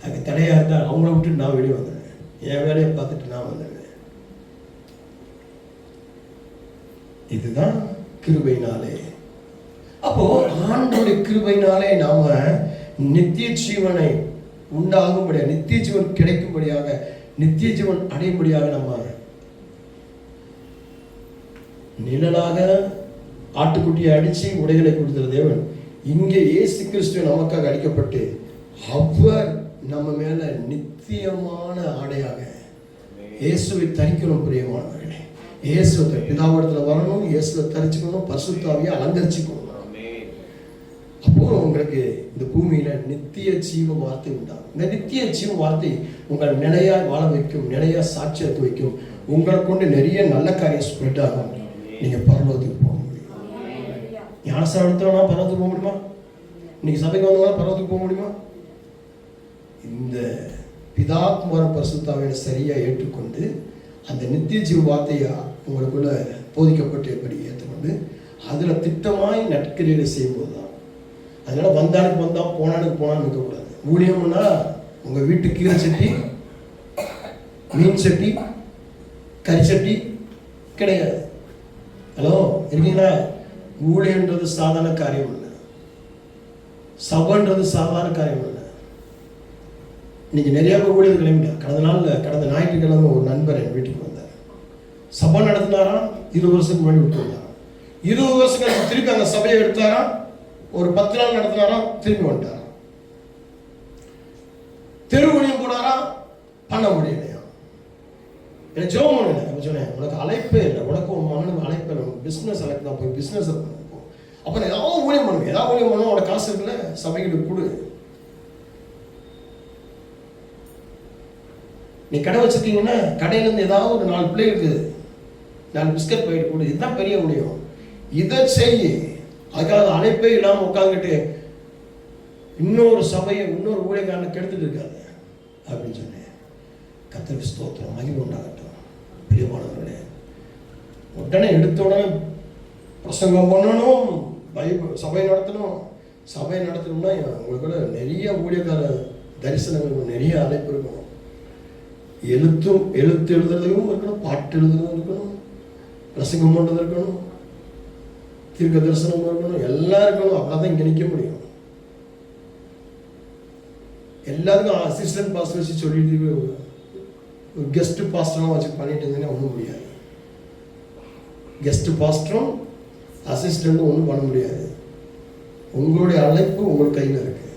அதுக்கு தடையா இருந்தா அவங்கள விட்டு நான் வெளியே வந்துடுவேன், என் வேலையை பார்த்துட்டு நான் வந்துடுவேன். இதுதான் கிருபையினாலே. அப்போ ஆண்டவருடைய கிருபையினாலே நாம நித்திய ஜீவனை உண்டாகும்படியாக, நித்திய ஜீவன் கிடைக்கும்படியாக, நித்திய ஜீவன் அடையும்படியாக நம்ம நிழலாக ஆட்டுக்குட்டியை அடிச்சு உடைகளை கொடுக்கிற தேவன் இங்கே இயேசு கிறிஸ்து நமக்காக அடிக்கப்பட்டு அவர் நம்ம மேல நித்தியமான ஆடையாக இயேசுவை தரிக்கணும். பிரியமானவர்களே, இயேசுவை பிதாவிடத்துல வரணும், இயேசுவை தரிச்சுக்கணும், பரிசுத்த ஆவியை அலங்கரிச்சுக்கணும். அப்போ போதும் உங்களுக்கு இந்த பூமியில நித்திய ஜீவ வார்த்தை உண்டாகும். இந்த நித்திய ஜீவ வார்த்தை உங்கள் நிலையா வாழ வைக்கும், நிலையா சாட்சியத்தை வைக்கும். உங்களை கொண்டு நிறைய நல்ல காரியம் ஸ்ப்ரெட் ஆகும். நீங்க பரலோகத்துக்கு போக முடியும். ஞானஸ்தானம் எடுத்தவனா பரலோகத்துக்கு போக முடியுமா? இன்னைக்கு சபைக்கு வந்தவனா பரலோகத்துக்கு போக முடியுமா? இந்த பிதா குமாரன் பரிசுத்தாவியை சரியா ஏற்றுக்கொண்டு அந்த நித்திய ஜீவ வார்த்தையா உங்களுக்குள்ள போதிக்கப்பட்டு எப்படி ஏற்றுக்கொண்டு அதுல திட்டமாய் நற்கிரியை செய்யும்போது தான். அதனால வந்தானுக்கு வந்தா போனானுக்கு போனான்னு இருக்கக்கூடாது. ஊழியம்னா உங்க வீட்டு கீரை சட்டி, மீன் சட்டி, கறி சட்டி கிடையாது. ஹலோ, இருக்கீங்களா? ஊழியன்றது சாதாரண காரியம் இல்லை, சபைன்றது சாதாரண காரியம் இல்லை. இன்னைக்கு நிறைய பேர் ஊழியர் கிளம்பிட்டாங்க. கடந்த ஞாயிற்றுக்கிழமை ஒரு நண்பர் என் வீட்டுக்கு வந்தார். சபை நடத்தினாராம், 20 வருஷத்துக்கு முன்னாடி விட்டு வந்தாராம். 20 வருஷம் கழிச்சு திருப்பி அந்த சபையை எடுத்தாராம். ஒரு 10 நாள் நடத்தினாராம், திரும்பி வந்துட்டாராம். தெரு ஊழியம் போனாராம், பண்ண முடியலையா? எனக்கு ஜோம் பண்ணல. அப்ப சொன்னேன், உனக்கு அழைப்பே இல்லை, உனக்கு மகனுக்கு அழைப்பே இல்லை, பிஸ்னஸ் அழைப்பு தான், போய் பிஸ்னஸ் பண்ணுவோம். அப்போ நான் ஏதாவது ஊழியம் பண்ணுவேன், ஏதாவது ஊழியம் பண்ணுவோம். உனக்கு காசு இருக்குல்ல, சபைக்கிட்ட கொடு. நீ கடை வச்சிருக்கீங்கன்னா கடையிலேருந்து ஏதாவது ஒரு 4 பிள்ளைகளுக்கு 4 பிஸ்கட் போயிட்டு கொடு. இதுதான் பெரிய முடியும். இதை செய். அதுக்காக அழைப்பே இல்லாமல் உட்காந்துட்டு இன்னொரு சபையை இன்னொரு ஊழியக்காரனை கெடுத்துட்டு இருக்காது அப்படின்னு சொன்னேன். கர்த்தருக்கு ஸ்தோத்திரம், மகிமை உண்டாகட்டும். பிரியமானவர்களே, உடனே எடுத்த உடனே பிரசங்கம் பண்ணணும், சபை நடத்தணும். சபை நடத்தணும்னா உங்களுக்குள்ள நிறைய ஊழியக்கார தரிசனங்கள், நிறைய அழைப்பு இருக்கணும். எழுத்து எழுதுறதுக்கும் இருக்கணும், பாட்டு எழுதுறதும் இருக்கணும், பிரசங்கம் பண்ணுறது இருக்கணும், தீர்க்க தரிசனம் இருக்கணும், எல்லாம் இருக்கணும். அப்படிதான் இங்கே நிற்க முடியும். எல்லாருக்கும் அசிஸ்டன்ட் பாஸ்டர் வச்சு சொல்லிட்டு ஒரு கெஸ்ட் பாஸ்டரும் வச்சு பண்ணிட்டு இருந்தேன்னா ஒன்றும் முடியாது. கெஸ்ட் பாஸ்டரும் அசிஸ்டண்ட்டும் ஒன்றும் பண்ண முடியாது. உங்களுடைய அழைப்பு உங்கள் கையில் இருக்கு.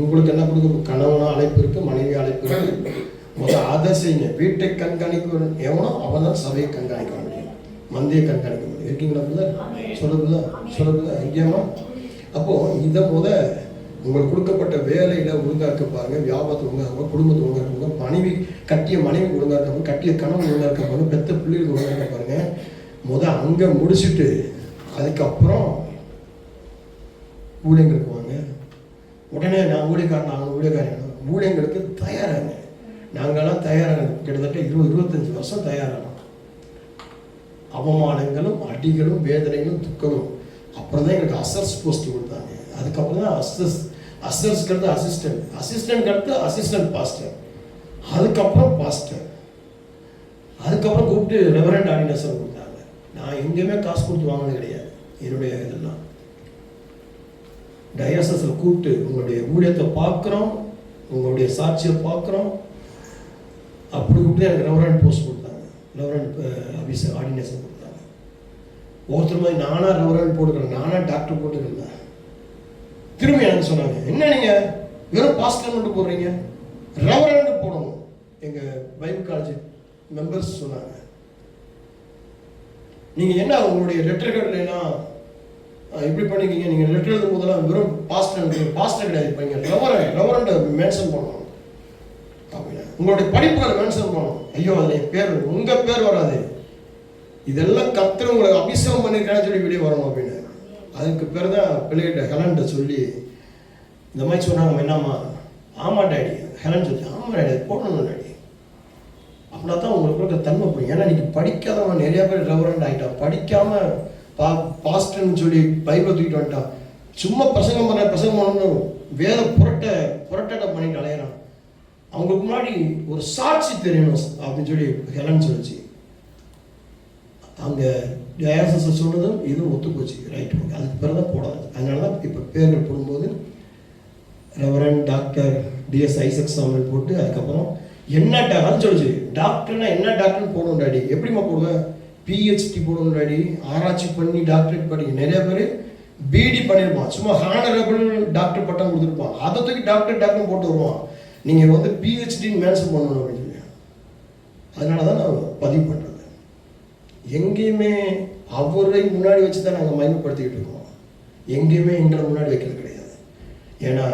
உங்களுக்கு என்ன கொடுக்க? கணவனா அழைப்பு இருக்கு, மனைவி அழைப்பு இருக்கு. முதல் அதை செய்யுங்க. வீட்டை கண்காணிக்க எவனோ அவன் தான் சபையை கண்காணிக்க முடியும், மந்தியை கண்காணிக்க முடியும். இருக்கீங்களா? சொல்லுங்க எங்கேயுமா? அப்போ இதை உங்களுக்கு கொடுக்கப்பட்ட வேலையில ஒழுங்காக்க பாருங்க, வியாபாரத்தை ஒழுங்காக்க, குடும்பத்தை ஒழுங்காக்க, மனைவி கட்டிய மனைவி ஒழுங்காக்க, கட்டிய கணவன் ஒழுங்காக்க பாருங்க, பெத்த பிள்ளைகள் ஒழுங்காக்க பாருங்க. அங்க முடிச்சுட்டு அதுக்கப்புறம் ஊழியங்களுக்கு வாங்க. உடனே நான் ஊழியக்காரன் ஊழியங்களுக்கு தயாராங்க. நாங்களாம் தயாராக கிட்டத்தட்ட 20-25 வருஷம் தயாரானோம். அவமானங்களும் அடிகளும் வேதனைகளும் துக்கமும். அப்புறம் தான் எங்களுக்கு அசர்ஸ் போஸ்ட் கொடுத்தாங்க. அதுக்கப்புறம் தான் அசர்ஸ்க்கு அடுத்து அசிஸ்டன்ட் அடுத்து அசிஸ்டன்ட் பாஸ்டர், அதுக்கப்புறம் பாஸ்டர், அதுக்கப்புறம் கூப்பிட்டு ரெவரண்ட் ஆர்டினேஷன் கொடுத்தாங்க. நான் எங்கேயுமே காசு கொடுத்து வாங்கினது கிடையாது. என்னுடைய இதெல்லாம் டயாசஸில் கூப்பிட்டு உங்களுடைய ஊழியத்தை பார்க்குறோம், உங்களுடைய சாட்சியை பார்க்குறோம், அப்படி கூப்பிட்டு எனக்கு ரெவரண்ட் போஸ்ட் கொடுத்தாங்க, ரெவரண்ட் ஆஃபீஸர் ஆர்டினேஷன் கொடுத்தாங்க. ஒருத்தர் மாதிரி நானாக ரெவரண்ட் போட்டுக்கிறேன், நானாக டாக்டர் போட்டுக்கிறேன். திரும்பி எனக்கு சொன்னாங்க, என்ன நீங்கள் வெறும் பாஸ்டர் மட்டும் போடுறீங்க, ரெவரண்ட் போடணும். எங்கள் பைபிள் காலேஜ் மெம்பர்ஸ் சொன்னாங்க, நீங்கள் என்ன உங்களுடைய லெட்டர்கள்லாம் இப்படி பண்ணிக்கிங்க, நீங்கள் லெட்டர் எழுதும் போதெல்லாம் வெறும் பாஸ்டர் கிடையாது, இப்போ இங்கே ரெவரண்ட் மென்ஷன் பண்ணணும் அப்படின்னா, உங்களுடைய படிப்புகளை மென்ஷன் பண்ணணும். ஐயோ அதில் பேர் உங்கள் பேர் வராது, இதெல்லாம் கர்த்தர் உங்களை அபிஷேகம் பண்ணியிருக்கான்னு சொல்லி வெளியே வரணும் அப்படின்னு. அதுக்கு பேர் தான் பிள்ளைகிட்ட ஹெலன்ட்ட சொல்லி இந்த மாதிரி சொன்னாங்க. என்னம்மா? ஆமாம் டாடி. ஹெலன் சொல்லி, ஆமாம் டாடி அது போடணும் டாடி. அப்படின்னா தான் உங்களுக்கு இருக்க தன்மை போய். ஏன்னா இன்னைக்கு படிக்காதவன் நிறைய பேர் ரெவரண்ட் ஆகிட்டான். படிக்காமல் பாஸ்டர்னு சொல்லி பைபிளை தூக்கிட்டு வந்துட்டான். சும்மா பிரசங்கம் பண்ணணும், வேத புரட்டை பண்ணிட்டு அலையிறான். அவங்களுக்கு முன்னாடி ஒரு சாட்சி தெரியணும் அப்படின்னு சொல்லி ஹெலன் சொல்லிச்சு. அங்கே டயாசஸ் சொன்னதும் இதுவும் ஒத்து போச்சு. ரைட், அதுக்கு பிறகு தான் போடாது. அதனால தான் இப்போ பேர்கள் போடும்போது ரெவரண்ட் டாக்டர் டிஎஸ் ஐசக் சாமியல் போட்டு அதுக்கப்புறம் என்ன டாக்டர்னு சொல்லிச்சு. டாக்டர்னா என்ன டாக்டர்னு போடணும் டாடி. எப்படிமா போடுவேன்? பிஹெச்டி போடணும் டாடி, ஆராய்ச்சி பண்ணி டாக்டரேட் படிக்க. நிறைய பேர் பிடி பண்ணியிருப்பான், சும்மா ஹானரபிள் டாக்டர் பட்டம் கொடுத்துருப்பான், அதை தூக்கி டாக்டர் போட்டு வருவான். நீங்கள் பிஹெச்டின்னு மென்ஷன் பண்ணணும் அப்படின்னு சொல்லி. அதனால தான் நான் பதிவு பண்ணுறது. எங்கேயுமே அவரை முன்னாடி வச்சு தான் நாங்கள் மகிமைப்படுத்திக்கிட்டு இருக்கோம். எங்கேயுமே எங்களை முன்னாடி வைக்கிறது கிடையாது. ஏன்னா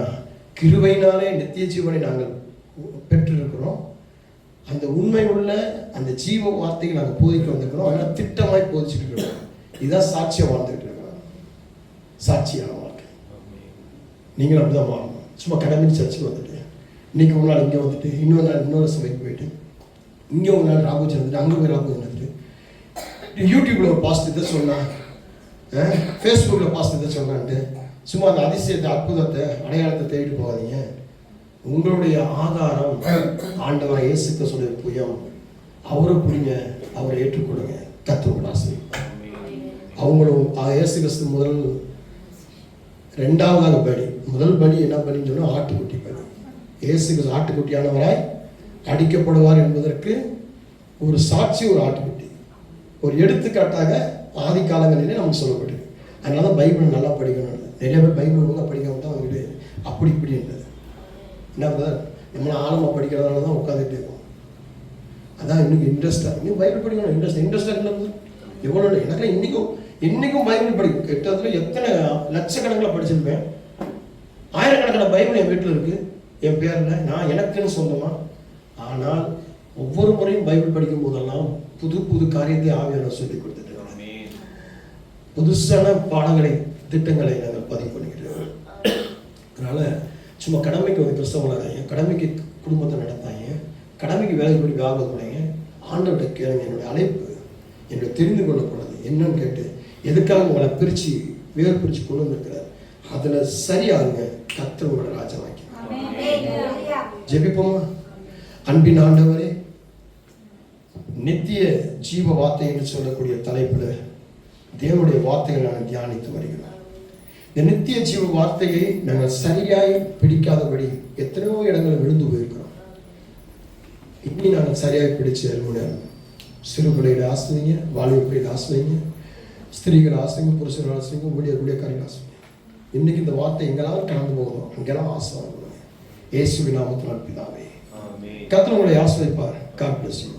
கிருபையினாலே நித்திய ஜீவனை நாங்கள் பெற்றிருக்கிறோம். அந்த உண்மை உள்ள அந்த ஜீவ வார்த்தையை நாங்கள் போதிக்க வந்திருக்கிறோம். அதனால் திட்டமாய் போதிச்சுட்டு இருக்கிறோம். இதுதான் சாட்சியாக வாழ்ந்துகிட்டு இருக்கிறோம். சாட்சியான வாழ்க்கை. நீங்களும் அப்படிதான் வாழணும். சும்மா கடமைக்கு சர்ச்சுக்கு வந்துட்டு இன்னைக்கு ஒரு நாள் இங்கே வந்துட்டு இன்னொரு நாள் இன்னொரு சபைக்கு போயிட்டு இங்கே ஒரு நாள் ராகுஜன் வந்துட்டு அங்கே போய் ராகுஜன் வந்துட்டு யூடியூப்ல ஒரு பாஸ்டத்தை சொன்னா, ஃபேஸ்புக்கில் பாஸ்டத்தை சொன்னான்ட்டு சும்மா அந்த அதிசயத்தை, அற்புதத்தை, அடையாளத்தை தேடிட்டு போகாதீங்க. உங்களுடைய ஆதாரம் ஆண்டவரை இயேசு கிறிஸ்துவின் புயம். அவரை புரியுங்க, அவரை ஏற்றுக்கொள்ளுங்க. கர்த்தர் ஆசை அவங்களும் இயேசு கிறிஸ்து முதல் 2வது பலி. முதல் பலி என்ன பலின்னு சொன்னால் ஆட்டுக்குட்டி பலி. இயேசு கிறிஸ்து ஆட்டுக்குட்டியானவராய் அடிக்கப்படுவார் என்பதற்கு ஒரு சாட்சி, ஒரு ஆட்டுக்குட்டி, ஒரு எடுத்துக்காட்டாக ஆதி காலங்களிலே நமக்கு சொல்லப்பட்டிருக்கு. அதனால தான் பைபிள் நல்லா படிக்கணும். நிறைய பேர் பைபிள் ஒழுங்காக படிக்காம தான் அவங்களுக்கு அப்படி இப்படின்றது. என்ன நம்மளை ஆழமாக படிக்கிறதுனால தான் உட்காந்துட்டு இருக்கோம். அதான் இன்னைக்கு இன்ட்ரெஸ்டாக இன்னும் பைபிள் படிக்கணும். இன்ட்ரெஸ்டாக இல்லை எவ்வளோ எனக்கு இன்னைக்கும் பைபிள் படிக்கும். கிட்டத்தட்ட எத்தனை லட்சக்கணக்கில் படிச்சிருப்பேன். ஆயிரக்கணக்கான பைபிள் என் வீட்டில் இருக்குது, என் பேரில், நான் எனக்குன்னு சொந்தமாக. ஆனால் ஒவ்வொரு முறையும் பைபிள் படிக்கும் போதெல்லாம் புது புது காரியத்தை ஆவியானவர் சொல்லி கொடுத்துட்டு புதுசான பாடங்களை, திட்டங்களை நாங்கள் பதிவு பண்ணிக்கிறோம். அதனால சும்மா கடமைக்கு வந்து கிறிஸ்தவனாக, கடமைக்கு குடும்பத்தை நடத்தாங்க, கடமைக்கு வேலை படி வியாபாரம் பண்ணீங்க. ஆண்டவர்கிட்ட கேளுங்க. என்னுடைய அழைப்பு, என்னுடைய தெரிந்து கொள்ளக்கூடாது என்னன்னு கேட்டு எதுக்காக உங்களை பிரித்து வேறு பிரித்து கொண்டு வந்திருக்கிறார். அதில் சரியாகுங்க. கர்த்தர் உங்களோட ராஜாவாக்கி. ஜெபிப்போமா? அன்பின் ஆண்டவரே, நித்திய ஜீவ வார்த்தை என்று சொல்லக்கூடிய தலைப்பில் தேவனுடைய வார்த்தைகளை நாங்கள் தியானித்து வருகிறோம். இந்த நித்திய ஜீவ வார்த்தையை நாங்கள் சரியாய் பிடிக்காதபடி எத்தனையோ இடங்களில் விழுந்து போயிருக்கிறோம். இப்படி நாங்கள் சரியாய் பிடிச்சு முன்னேறணும். சிறு பிள்ளைகளை ஆசிரியங்க, வாலிப பிள்ளைகளை ஆசிரியங்க, ஸ்திரீகள் ஆசிரியங்க, புருஷர்கள் ஆசிரியங்க, ஊழியக்காரர்கள் ஆசிரியங்க. இன்னைக்கு இந்த வார்த்தை எங்கெல்லாம் கடந்து போகணும், அங்கெல்லாம் ஆசீர்வாதம். இயேசுவின் நாமத்தினால் பிதாவே. கர்த்தர் உங்களை ஆசீர்வதிப்பார். God bless you.